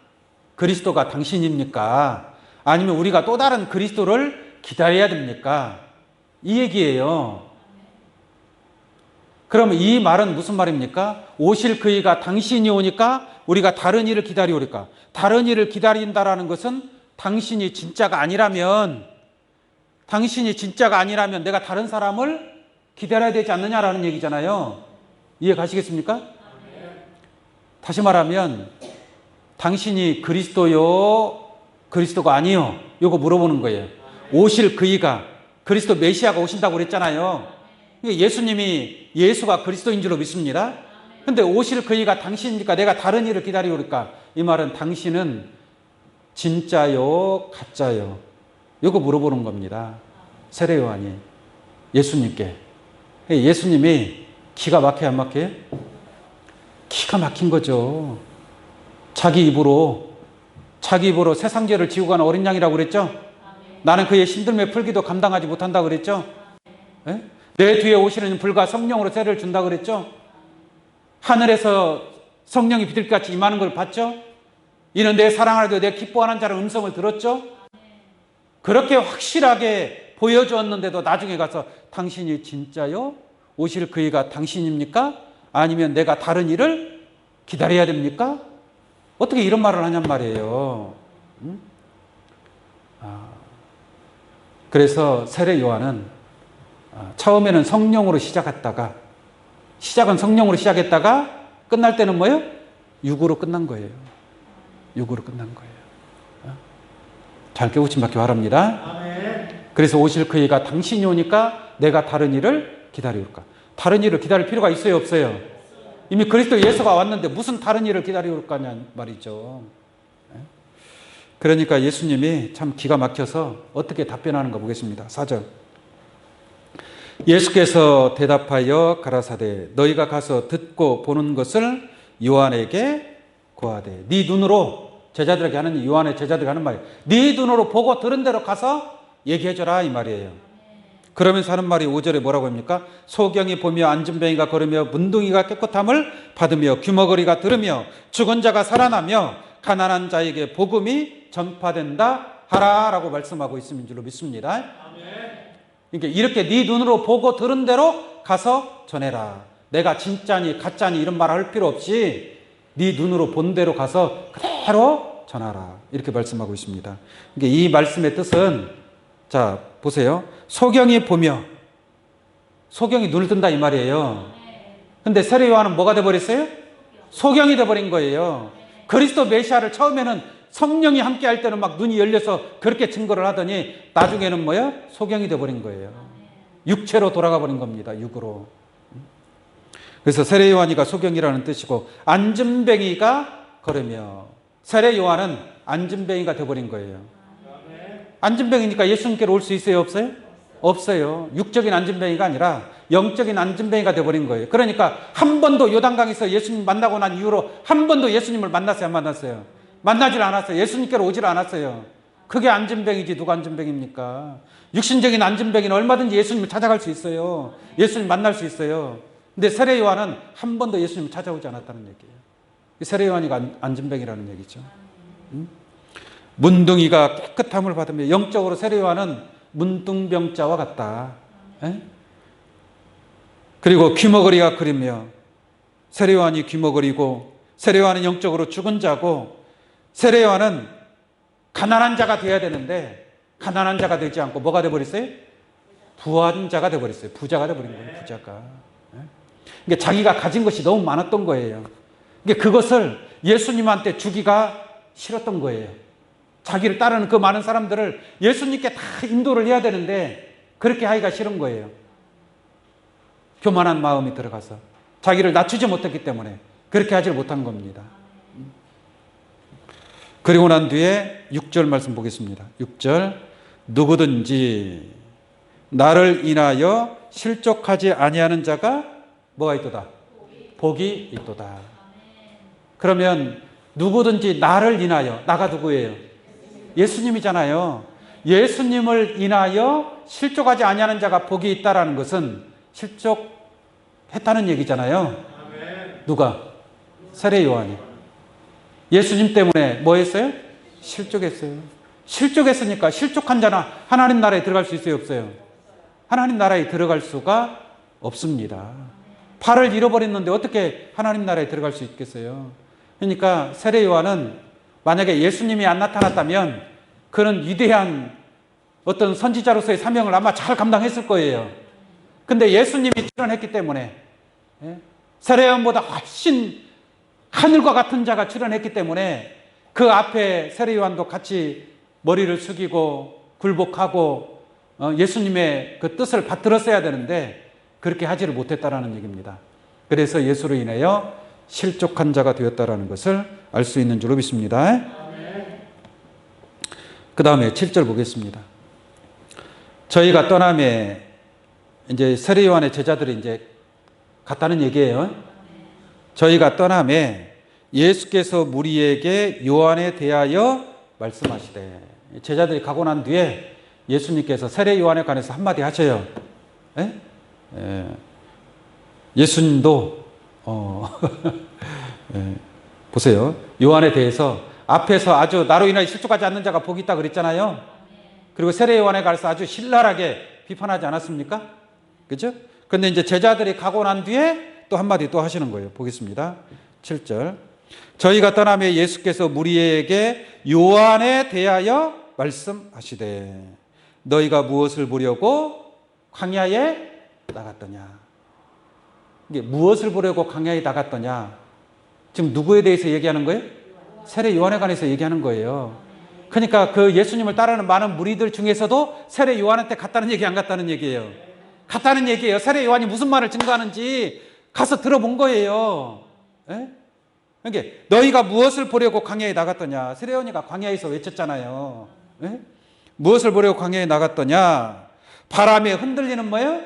그리스도가 당신입니까? 아니면 우리가 또 다른 그리스도를 기다려야 됩니까? 이 얘기예요. 그러면 이 말은 무슨 말입니까? 오실 그이가 당신이 오니까 우리가 다른 일을 기다리오리까. 다른 일을 기다린다라는 것은 당신이 진짜가 아니라면 내가 다른 사람을 기다려야 되지 않느냐라는 얘기잖아요. 이해 가시겠습니까? 다시 말하면 당신이 그리스도가 아니요? 요거 물어보는 거예요. 오실 그이가 그리스도 메시아가 오신다고 그랬잖아요. 예수가 그리스도인 줄로 믿습니다. 근데 오실 그이가 당신입니까? 내가 다른 일을 기다리오리까? 이 말은 당신은 진짜요? 가짜요? 요거 물어보는 겁니다. 세례 요한이 예수님께. 예수님이 기가 막혀요, 안 막혀요? 기가 막힌 거죠. 자기 입으로 세상 죄를 지고 가는 어린 양이라고 그랬죠? 나는 그의 신들매 풀기도 감당하지 못한다고 그랬죠? 네? 내 뒤에 오시는 불과 성령으로 세례를 준다고 그랬죠? 하늘에서 성령이 비둘기같이 임하는 걸 봤죠? 이는 내 사랑하려도 내 기뻐하는 자의 음성을 들었죠? 그렇게 확실하게 보여주었는데도 나중에 가서 당신이 진짜요? 오실 그이가 당신입니까? 아니면 내가 다른 일을 기다려야 됩니까? 어떻게 이런 말을 하냔 말이에요. 그래서 세례 요한은 처음에는 성령으로 시작은 성령으로 시작했다가 끝날 때는 뭐예요? 육으로 끝난 거예요. 육으로 끝난 거예요. 잘 깨우침 받기 바랍니다. 그래서 오실 그이가 당신이 오니까 내가 다른 일을 기다리올까? 다른 일을 기다릴 필요가 있어요, 없어요? 이미 그리스도 예수가 왔는데 무슨 다른 일을 기다리올까냐 말이죠. 그러니까 예수님이 참 기가 막혀서 어떻게 답변하는가 보겠습니다. 4절. 예수께서 대답하여 가라사대 너희가 가서 듣고 보는 것을 요한에게 고하되. 네 눈으로 제자들에게 하는, 요한의 제자들에게 하는 말이에요. 네 눈으로 보고 들은 대로 가서 얘기해줘라 이 말이에요. 그러면서 하는 말이 5절에 뭐라고 합니까? 소경이 보며 앉은뱅이가 걸으며 문둥이가 깨끗함을 받으며 귀머거리가 들으며 죽은 자가 살아나며 가난한 자에게 복음이 전파된다 하라라고 말씀하고 있는 줄로 믿습니다. 그러니까 이렇게 네 눈으로 보고 들은 대로 가서 전해라. 내가 진짜니 가짜니 이런 말 할 필요 없이 네 눈으로 본 대로 가서 그대로 전하라. 이렇게 말씀하고 있습니다. 그러니까 이 말씀의 뜻은, 자 보세요. 소경이 보며, 소경이 눈을 뜬다 이 말이에요. 근데 세례 요한은 뭐가 돼버렸어요? 소경이 돼버린 거예요. 그리스도 메시아를 처음에는 성령이 함께 할 때는 막 눈이 열려서 그렇게 증거를 하더니 나중에는 뭐예요? 소경이 돼버린 거예요. 육체로 돌아가 버린 겁니다. 육으로. 그래서 세례 요한이가 소경이라는 뜻이고, 앉은뱅이가 걸으며, 세례 요한은 앉은뱅이가 돼버린 거예요. 앉은뱅이니까 예수님께로 올 수 있어요, 없어요? 없어요. 육적인 앉은뱅이가 아니라 영적인 앉은뱅이가 돼버린 거예요. 그러니까 한 번도 요단강에서 예수님 만나고 난 이후로 한 번도 예수님을 만났어요, 안 만났어요? 만나질 않았어요. 예수님께로 오질 않았어요. 그게 앉은뱅이지 누가 앉은뱅입니까? 육신적인 앉은뱅이는 얼마든지 예수님을 찾아갈 수 있어요. 예수님 만날 수 있어요. 근데 세례 요한은 한 번도 예수님을 찾아오지 않았다는 얘기예요. 세례 요한이가 앉은뱅이라는 얘기죠. 문둥이가 깨끗함을 받으며, 영적으로 세례 요한은 문둥병자와 같다. 그리고 귀머거리가 그리며, 세례 요한이 귀머거리고, 세례 요한은 영적으로 죽은 자고, 세례 요한은 가난한 자가 되어야 되는데 가난한 자가 되지 않고 뭐가 되어버렸어요? 부한 자가 되어버렸어요. 부자가 되어버린 거예요. 부자가. 그러니까 자기가 가진 것이 너무 많았던 거예요. 그러니까 그것을 예수님한테 주기가 싫었던 거예요. 자기를 따르는 그 많은 사람들을 예수님께 다 인도를 해야 되는데 그렇게 하기가 싫은 거예요. 교만한 마음이 들어가서 자기를 낮추지 못했기 때문에 그렇게 하지 못한 겁니다. 그리고 난 뒤에 6절 말씀 보겠습니다. 6절. 누구든지 나를 인하여 실족하지 아니하는 자가 뭐가 있도다? 복이 있도다. 그러면 누구든지 나를 인하여, 나가 누구예요? 예수님이잖아요. 예수님을 인하여 실족하지 아니하는 자가 복이 있다라는 것은 실족했다는 얘기잖아요. 누가? 세례 요한이. 예수님 때문에 뭐 했어요? 실족했어요. 실족했으니까 실족한 자는 하나님 나라에 들어갈 수 있어요, 없어요? 하나님 나라에 들어갈 수가 없습니다. 팔을 잃어버렸는데 어떻게 하나님 나라에 들어갈 수 있겠어요? 그러니까 세례 요한은 만약에 예수님이 안 나타났다면 그는 위대한 어떤 선지자로서의 사명을 아마 잘 감당했을 거예요. 근데 예수님이 출현했기 때문에, 세례 요한보다 훨씬 하늘과 같은 자가 출현했기 때문에 그 앞에 세례 요한도 같이 머리를 숙이고 굴복하고 예수님의 그 뜻을 받들었어야 되는데 그렇게 하지를 못했다라는 얘기입니다. 그래서 예수로 인하여 실족한 자가 되었다라는 것을 알 수 있는 줄로 믿습니다. 그 다음에 7절 보겠습니다. 저희가 떠남에 이제 세례 요한의 제자들이 이제 갔다는 얘기예요. 저희가 떠남에 예수께서 무리에게 요한에 대하여 말씀하시되, 제자들이 가고 난 뒤에 예수님께서 세례 요한에 관해서 한마디 하셔요. 예수님도 보세요. 요한에 대해서 앞에서 아주 나로 인하여 실족하지 않는 자가 복이 있다 그랬잖아요. 그리고 세례 요한에 관해서 아주 신랄하게 비판하지 않았습니까? 그죠? 근데 이제 제자들이 가고 난 뒤에 또 한마디 또 하시는 거예요. 보겠습니다. 7절. 저희가 떠나며 예수께서 무리에게 요한에 대하여 말씀하시되 너희가 무엇을 보려고 광야에 나갔더냐. 이게 무엇을 보려고 광야에 나갔더냐. 지금 누구에 대해서 얘기하는 거예요? 세례 요한에 관해서 얘기하는 거예요. 그러니까 그 예수님을 따르는 많은 무리들 중에서도 세례 요한한테 갔다는 얘기 안 갔다는 얘기예요. 갔다는 얘기예요. 세례 요한이 무슨 말을 증거하는지 가서 들어본 거예요. 그러니까 너희가 무엇을 보려고 광야에 나갔더냐. 세례 요한이가 광야에서 외쳤잖아요. 무엇을 보려고 광야에 나갔더냐. 바람에 흔들리는 뭐예요?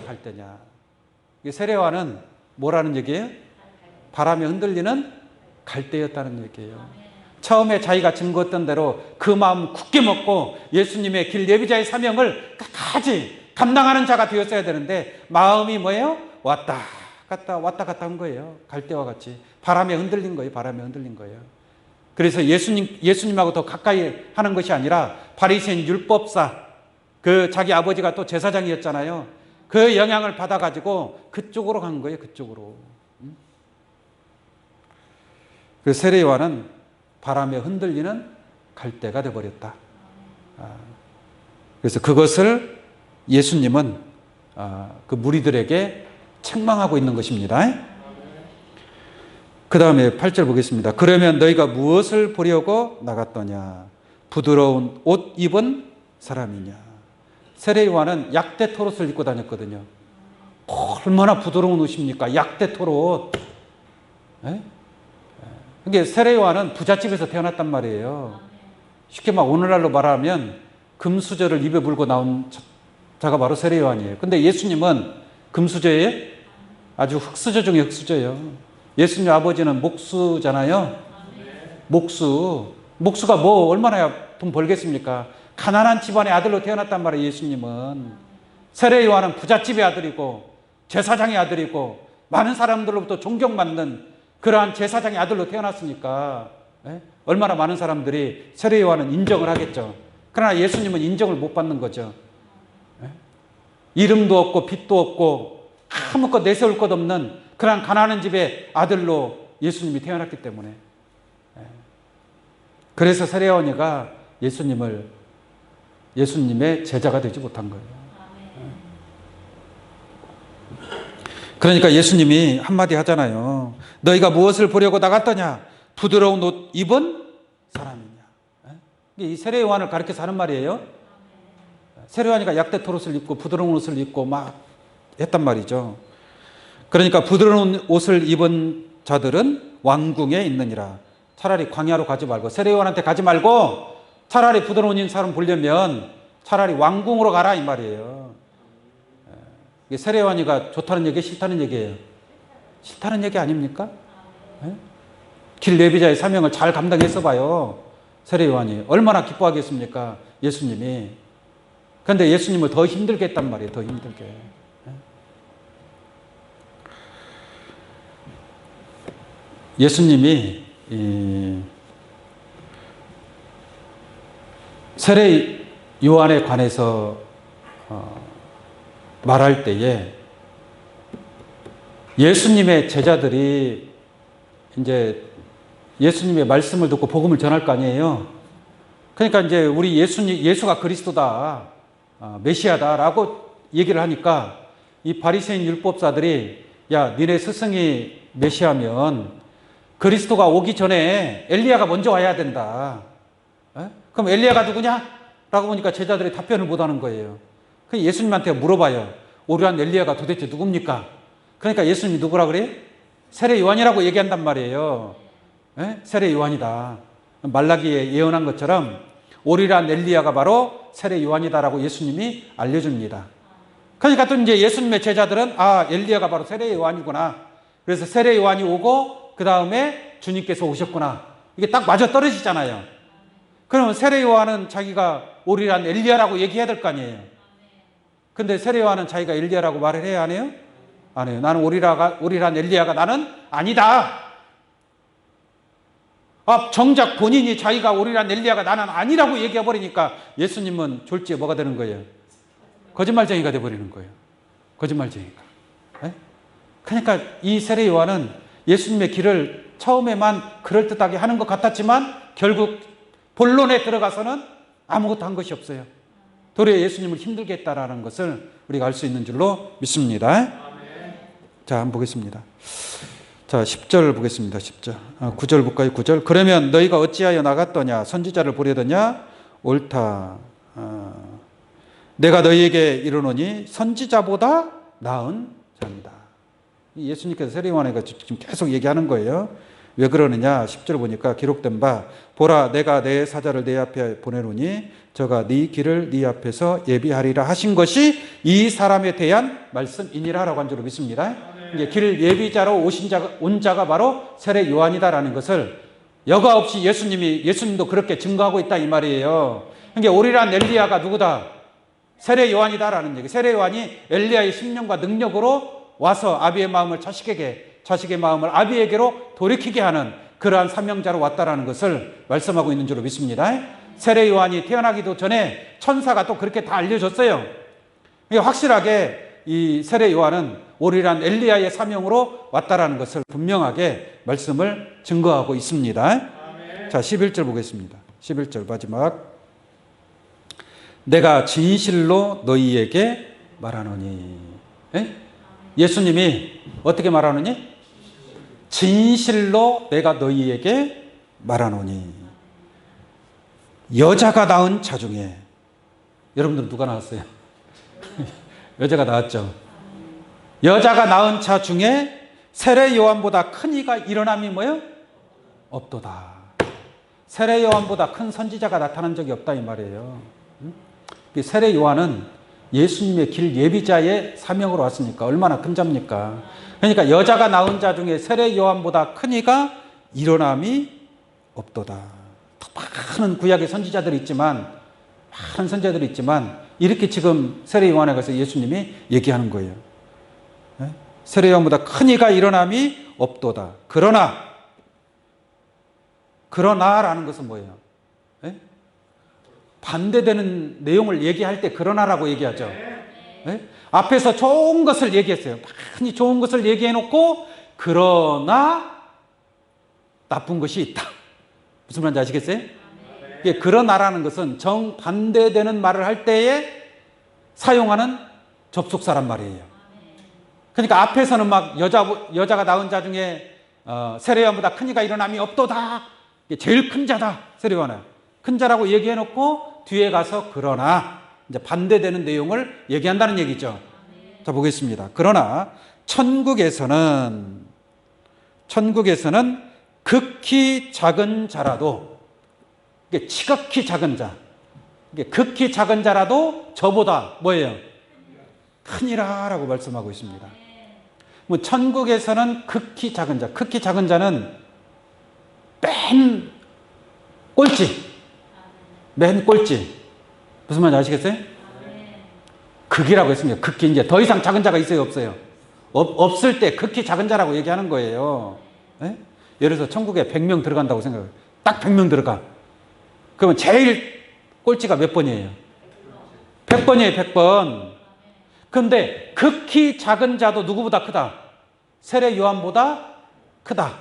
갈대냐. 세례 요한은 뭐라는 얘기예요? 바람에 흔들리는 갈대였다는 얘기예요. 처음에 자기가 증거했던 대로 그 마음 굳게 먹고 예수님의 길 예비자의 사명을 끝까지 감당하는 자가 되었어야 되는데 마음이 뭐예요? 왔다 갔다 한 거예요. 갈대와 같이 바람에 흔들린 거예요. 바람에 흔들린 거예요. 그래서 예수님하고 더 가까이 하는 것이 아니라 바리새인 율법사, 그 자기 아버지가 또 제사장이었잖아요. 그 영향을 받아가지고 그쪽으로 간 거예요. 그쪽으로. 그 세례 요한은 바람에 흔들리는 갈대가 되어버렸다. 그래서 그것을 예수님은 그 무리들에게 책망하고 있는 것입니다. 그 다음에 8절 보겠습니다. 그러면 너희가 무엇을 보려고 나갔더냐. 부드러운 옷 입은 사람이냐. 세례 요한은 약대 털옷을 입고 다녔거든요. 얼마나 부드러운 옷입니까? 약대 털옷. 그게 세례 요한은 부잣집에서 태어났단 말이에요. 쉽게 막 오늘날로 말하면 금수저를 입에 물고 나온 자가 바로 세례 요한이에요. 근데 예수님은 금수저예요? 아주 흙수저 중에 흙수저예요. 예수님 아버지는 목수잖아요. 목수가 뭐 얼마나 돈 벌겠습니까? 가난한 집안의 아들로 태어났단 말이에요. 예수님은. 세례 요한은 부잣집의 아들이고 제사장의 아들이고 많은 사람들로부터 존경받는 그러한 제사장의 아들로 태어났으니까 얼마나 많은 사람들이 세례 요한은 인정을 하겠죠. 그러나 예수님은 인정을 못 받는 거죠. 이름도 없고 빚도 없고 아무것도 내세울 것 없는 그러한 가난한 집의 아들로 예수님이 태어났기 때문에. 그래서 세례 요한이가 예수님의 제자가 되지 못한 거예요. 그러니까 예수님이 한마디 하잖아요. 너희가 무엇을 보려고 나갔더냐? 부드러운 옷 입은 사람이냐. 이 세례 요한을 가르쳐서 하는 말이에요. 세례 요한이가 약대 털옷을 입고 부드러운 옷을 입고 막 했단 말이죠. 그러니까 부드러운 옷을 입은 자들은 왕궁에 있느니라. 차라리 광야로 가지 말고 세례 요한한테 가지 말고 차라리 부드러운 사람 보려면 차라리 왕궁으로 가라 이 말이에요. 세례 요한이가 좋다는 얘기 싫다는 얘기예요? 싫다는 얘기 아닙니까? 네? 길 예비자의 사명을 잘 감당했어 봐요. 세례 요한이 얼마나 기뻐하겠습니까? 예수님이. 그런데 예수님을 더 힘들게 했단 말이에요. 더 힘들게. 예수님이 세례 요한에 관해서 말할 때에 예수님의 제자들이 이제 예수님의 말씀을 듣고 복음을 전할 거 아니에요. 그러니까 이제 우리 예수가 그리스도다, 메시아다라고 얘기를 하니까 이 바리새인 율법사들이 야, 니네 스승이 메시아면 그리스도가 오기 전에 엘리야가 먼저 와야 된다. 에? 그럼 엘리야가 누구냐? 라고 보니까 제자들이 답변을 못하는 거예요. 그래서 예수님한테 물어봐요. 오류한 엘리야가 도대체 누굽니까? 그러니까 예수님이 누구라 그래요? 세례 요한이라고 얘기한단 말이에요. 에? 세례 요한이다. 말라기에 예언한 것처럼 오리란 엘리야가 바로 세례 요한이다라고 예수님이 알려줍니다. 그러니까 또 이제 예수님의 제자들은 엘리야가 바로 세례 요한이구나. 그래서 세례 요한이 오고 그 다음에 주님께서 오셨구나. 이게 딱 맞아 떨어지잖아요. 그러면 세례 요한은 자기가 오리란 엘리야라고 얘기해야 될 거 아니에요. 근데 세례 요한은 자기가 엘리야라고 말을 해야 하네요? 안 해요. 나는 오리란 엘리야가 나는 아니다. 정작 본인이 자기가 오리란 엘리야가 나는 아니라고 얘기해버리니까 예수님은 졸지에 뭐가 되는 거예요? 거짓말쟁이가 돼버리는 거예요. 거짓말쟁이가. 네? 그러니까 이 세례 요한은 예수님의 길을 처음에만 그럴듯하게 하는 것 같았지만 결국 본론에 들어가서는 아무것도 한 것이 없어요. 도리어 예수님을 힘들게 했다라는 것을 우리가 알 수 있는 줄로 믿습니다. 자, 한번 보겠습니다. 자, 10절 보겠습니다. 10절. 9절 볼까요? 9절. 그러면 너희가 어찌하여 나갔더냐? 선지자를 보려더냐? 옳다. 내가 너희에게 이르노니 선지자보다 나은 자입니다. 예수님께서 세례 요한에게 지금 계속 얘기하는 거예요. 왜 그러느냐? 10절 보니까 기록된 바 보라 내가 내 사자를 네 앞에 보내노니 저가 네 길을 네 앞에서 예비하리라 하신 것이 이 사람에 대한 말씀이니라라고 한 줄로 믿습니다. 이제 길 예비자로 온 자가 바로 세례 요한이다라는 것을 여과 없이 예수님도 그렇게 증거하고 있다 이 말이에요. 그러니까 오리란 엘리야가 누구다? 세례 요한이다라는 얘기. 세례 요한이 엘리야의 심령과 능력으로 와서 아비의 마음을 자식의 마음을 아비에게로 돌이키게 하는 그러한 사명자로 왔다라는 것을 말씀하고 있는 줄로 믿습니다. 세례 요한이 태어나기도 전에 천사가 또 그렇게 다 알려줬어요. 확실하게 이 세례 요한은 오리란 엘리야의 사명으로 왔다라는 것을 분명하게 말씀을 증거하고 있습니다. 아멘. 자, 11절 보겠습니다. 11절 마지막. 내가 진실로 너희에게 말하노니. 예수님이 어떻게 말하느니? 진실로 내가 너희에게 말하노니. 여자가 낳은 자 중에, 여러분들은 누가 낳았어요? 여자가 낳았죠. 여자가 낳은 자 중에 세례 요한보다 큰 이가 일어남이 뭐예요? 없도다. 세례 요한보다 큰 선지자가 나타난 적이 없다 이 말이에요. 세례 요한은 예수님의 길 예비자의 사명으로 왔으니까 얼마나 큰 자입니까? 그러니까 여자가 낳은 자 중에 세례 요한보다 큰 이가 일어남이 없도다. 많은 구약의 선지자들이 있지만, 많은 선지자들이 있지만 이렇게 지금 세례 요한에 가서 예수님이 얘기하는 거예요. 세례 요한보다 큰 이가 일어남이 없도다. 그러나라는 것은 뭐예요? 반대되는 내용을 얘기할 때 그러나라고 얘기하죠. 앞에서 좋은 것을 얘기했어요. 많이 좋은 것을 얘기해놓고 그러나 나쁜 것이 있다. 무슨 말인지 아시겠어요? 그러나라는 것은 정반대되는 말을 할 때에 사용하는 접속사란 말이에요. 그러니까 앞에서는 막 여자가 낳은 자 중에 세례 요한보다 큰 이가 일어남이 없도다. 제일 큰 자다. 세례 요한은 큰 자라고 얘기해놓고 뒤에 가서 그러나 이제 반대되는 내용을 얘기한다는 얘기죠. 자, 보겠습니다. 그러나 천국에서는 극히 작은 자라도, 이게 지극히 작은 자, 이게 극히 작은 자라도 저보다 뭐예요? 크니라라고 말씀하고 있습니다. 뭐 천국에서는 극히 작은 자, 극히 작은 자는 맨 꼴찌, 맨 꼴찌. 무슨 말인지 아시겠어요? 극이라고 했습니다. 극히. 이제 더 이상 작은 자가 있어요, 없어요? 없을 때 극히 작은 자라고 얘기하는 거예요. 네? 예를 들어서 천국에 100명 들어간다고 생각해요. 딱 100명 들어가. 그러면 제일 꼴찌가 몇 번이에요? 100번이에요, 100번. 그런데 극히 작은 자도 누구보다 크다? 세례 요한보다 크다.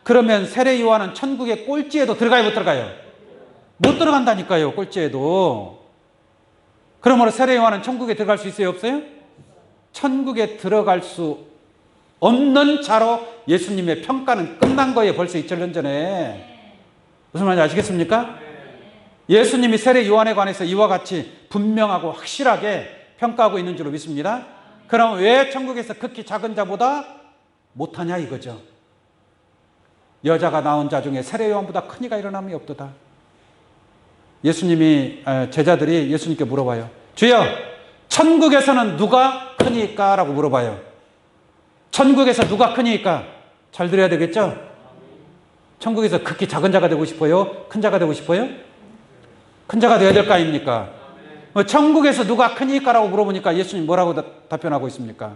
그러면 세례 요한은 천국의 꼴찌에도 들어가요, 못 들어가요? 못 들어간다니까요, 꼴찌에도. 그러므로 세례 요한은 천국에 들어갈 수 있어요, 없어요? 천국에 들어갈 수 없는 자로 예수님의 평가는 끝난 거예요, 벌써 2000년 전에. 무슨 말인지 아시겠습니까? 예수님이 세례 요한에 관해서 이와 같이 분명하고 확실하게 평가하고 있는 줄로 믿습니다. 그럼 왜 천국에서 극히 작은 자보다 못하냐 이거죠. 여자가 낳은 자 중에 세례 요한보다 큰 이가 일어남이 없도다. 예수님이 제자들이 예수님께 물어봐요. 주여, 천국에서는 누가 크니까? 라고 물어봐요. 천국에서 누가 크니까? 잘 들어야 되겠죠? 천국에서 극히 작은 자가 되고 싶어요? 큰 자가 되고 싶어요? 큰 자가 되어야 될 거 아닙니까? 천국에서 누가 크니까? 라고 물어보니까 예수님 뭐라고 답변하고 있습니까?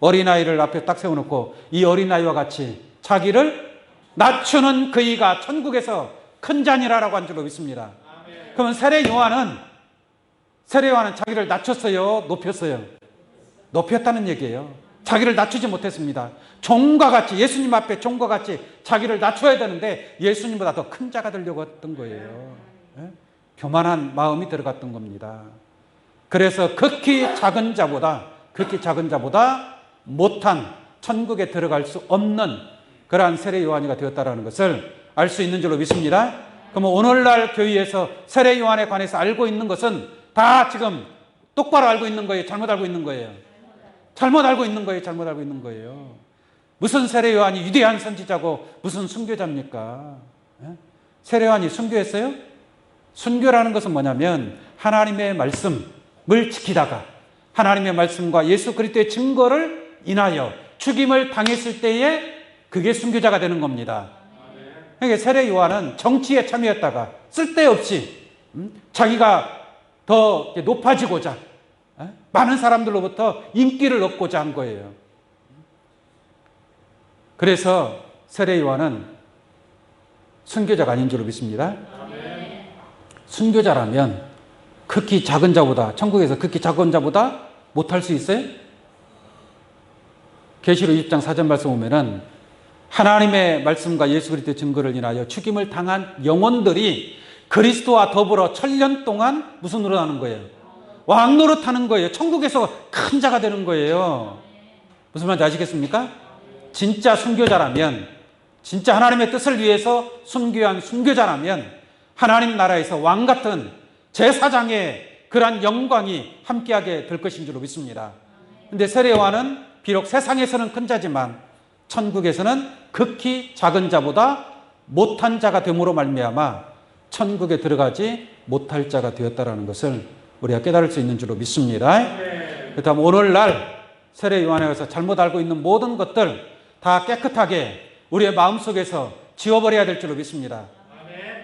어린아이를 앞에 딱 세워놓고 이 어린아이와 같이 자기를 낮추는 그이가 천국에서 큰 자니라라고 한 줄로 믿습니다. 그러면 세례 요한은 자기를 낮췄어요? 높였어요? 높였다는 얘기예요. 자기를 낮추지 못했습니다. 종과 같이, 예수님 앞에 종과 같이 자기를 낮춰야 되는데 예수님보다 더 큰 자가 되려고 했던 거예요. 네? 교만한 마음이 들어갔던 겁니다. 그래서 극히 작은 자보다 못한, 천국에 들어갈 수 없는 그러한 세례 요한이가 되었다는 것을 알 수 있는 줄로 믿습니다. 그럼 오늘날 교회에서 세례 요한에 관해서 알고 있는 것은 다 지금 똑바로 알고 있는 거예요? 잘못 알고 있는 거예요? 잘못 알고 있는 거예요? 잘못 알고 있는 거예요? 무슨 세례 요한이 위대한 선지자고 무슨 순교자입니까? 세례 요한이 순교했어요? 순교라는 것은 뭐냐면 하나님의 말씀을 지키다가 하나님의 말씀과 예수 그리스도의 증거를 인하여 죽임을 당했을 때에 그게 순교자가 되는 겁니다. 그러니까 세례 요한은 정치에 참여했다가 쓸데없이 자기가 더 높아지고자 많은 사람들로부터 인기를 얻고자 한 거예요. 그래서 세례 요한은 순교자가 아닌 줄로 믿습니다. 순교자라면 극히 작은 자보다, 천국에서 극히 작은 자보다 못할 수 있어요? 계시록 20장 4절 말씀 보면은 하나님의 말씀과 예수 그리스도의 증거를 인하여 죽임을 당한 영혼들이 그리스도와 더불어 1000년 동안 무슨 노릇하는 거예요? 왕 노릇하는 거예요. 천국에서 큰 자가 되는 거예요. 무슨 말인지 아시겠습니까? 진짜 순교자라면, 진짜 하나님의 뜻을 위해서 순교한 순교자라면 하나님 나라에서 왕 같은 제사장의 그러한 영광이 함께하게 될 것인 줄로 믿습니다. 그런데 세례 요한은 비록 세상에서는 큰 자지만 천국에서는 극히 작은 자보다 못한 자가 됨으로 말미암아 천국에 들어가지 못할 자가 되었다는 것을 우리가 깨달을 수 있는 줄로 믿습니다. 그렇다면 오늘날 세례 요한에 관해서 잘못 알고 있는 모든 것들 다 깨끗하게 우리의 마음속에서 지워버려야 될 줄로 믿습니다.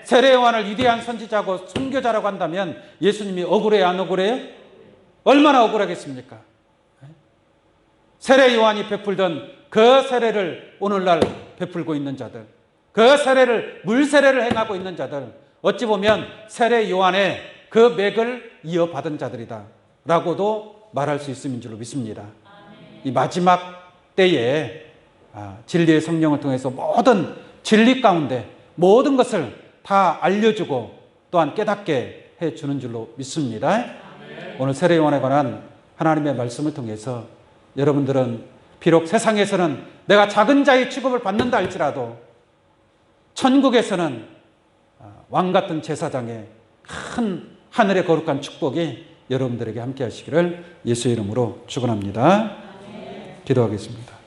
세례 요한을 위대한 선지자고 순교자라고 한다면 예수님이 억울해요, 안 억울해요? 얼마나 억울하겠습니까? 세례 요한이 베풀던 그 세례를 오늘날 베풀고 있는 자들, 그 세례를 물세례를 행하고 있는 자들, 어찌 보면 세례 요한의 그 맥을 이어받은 자들이다 라고도 말할 수 있음인 줄로 믿습니다. 이 마지막 때에 진리의 성령을 통해서 모든 진리 가운데 모든 것을 다 알려주고 또한 깨닫게 해주는 줄로 믿습니다. 오늘 세례 요한에 관한 하나님의 말씀을 통해서 여러분들은 비록 세상에서는 내가 작은 자의 취급을 받는다 할지라도 천국에서는 왕 같은 제사장의 큰 하늘의 거룩한 축복이 여러분들에게 함께 하시기를 예수의 이름으로 축원합니다. 기도하겠습니다.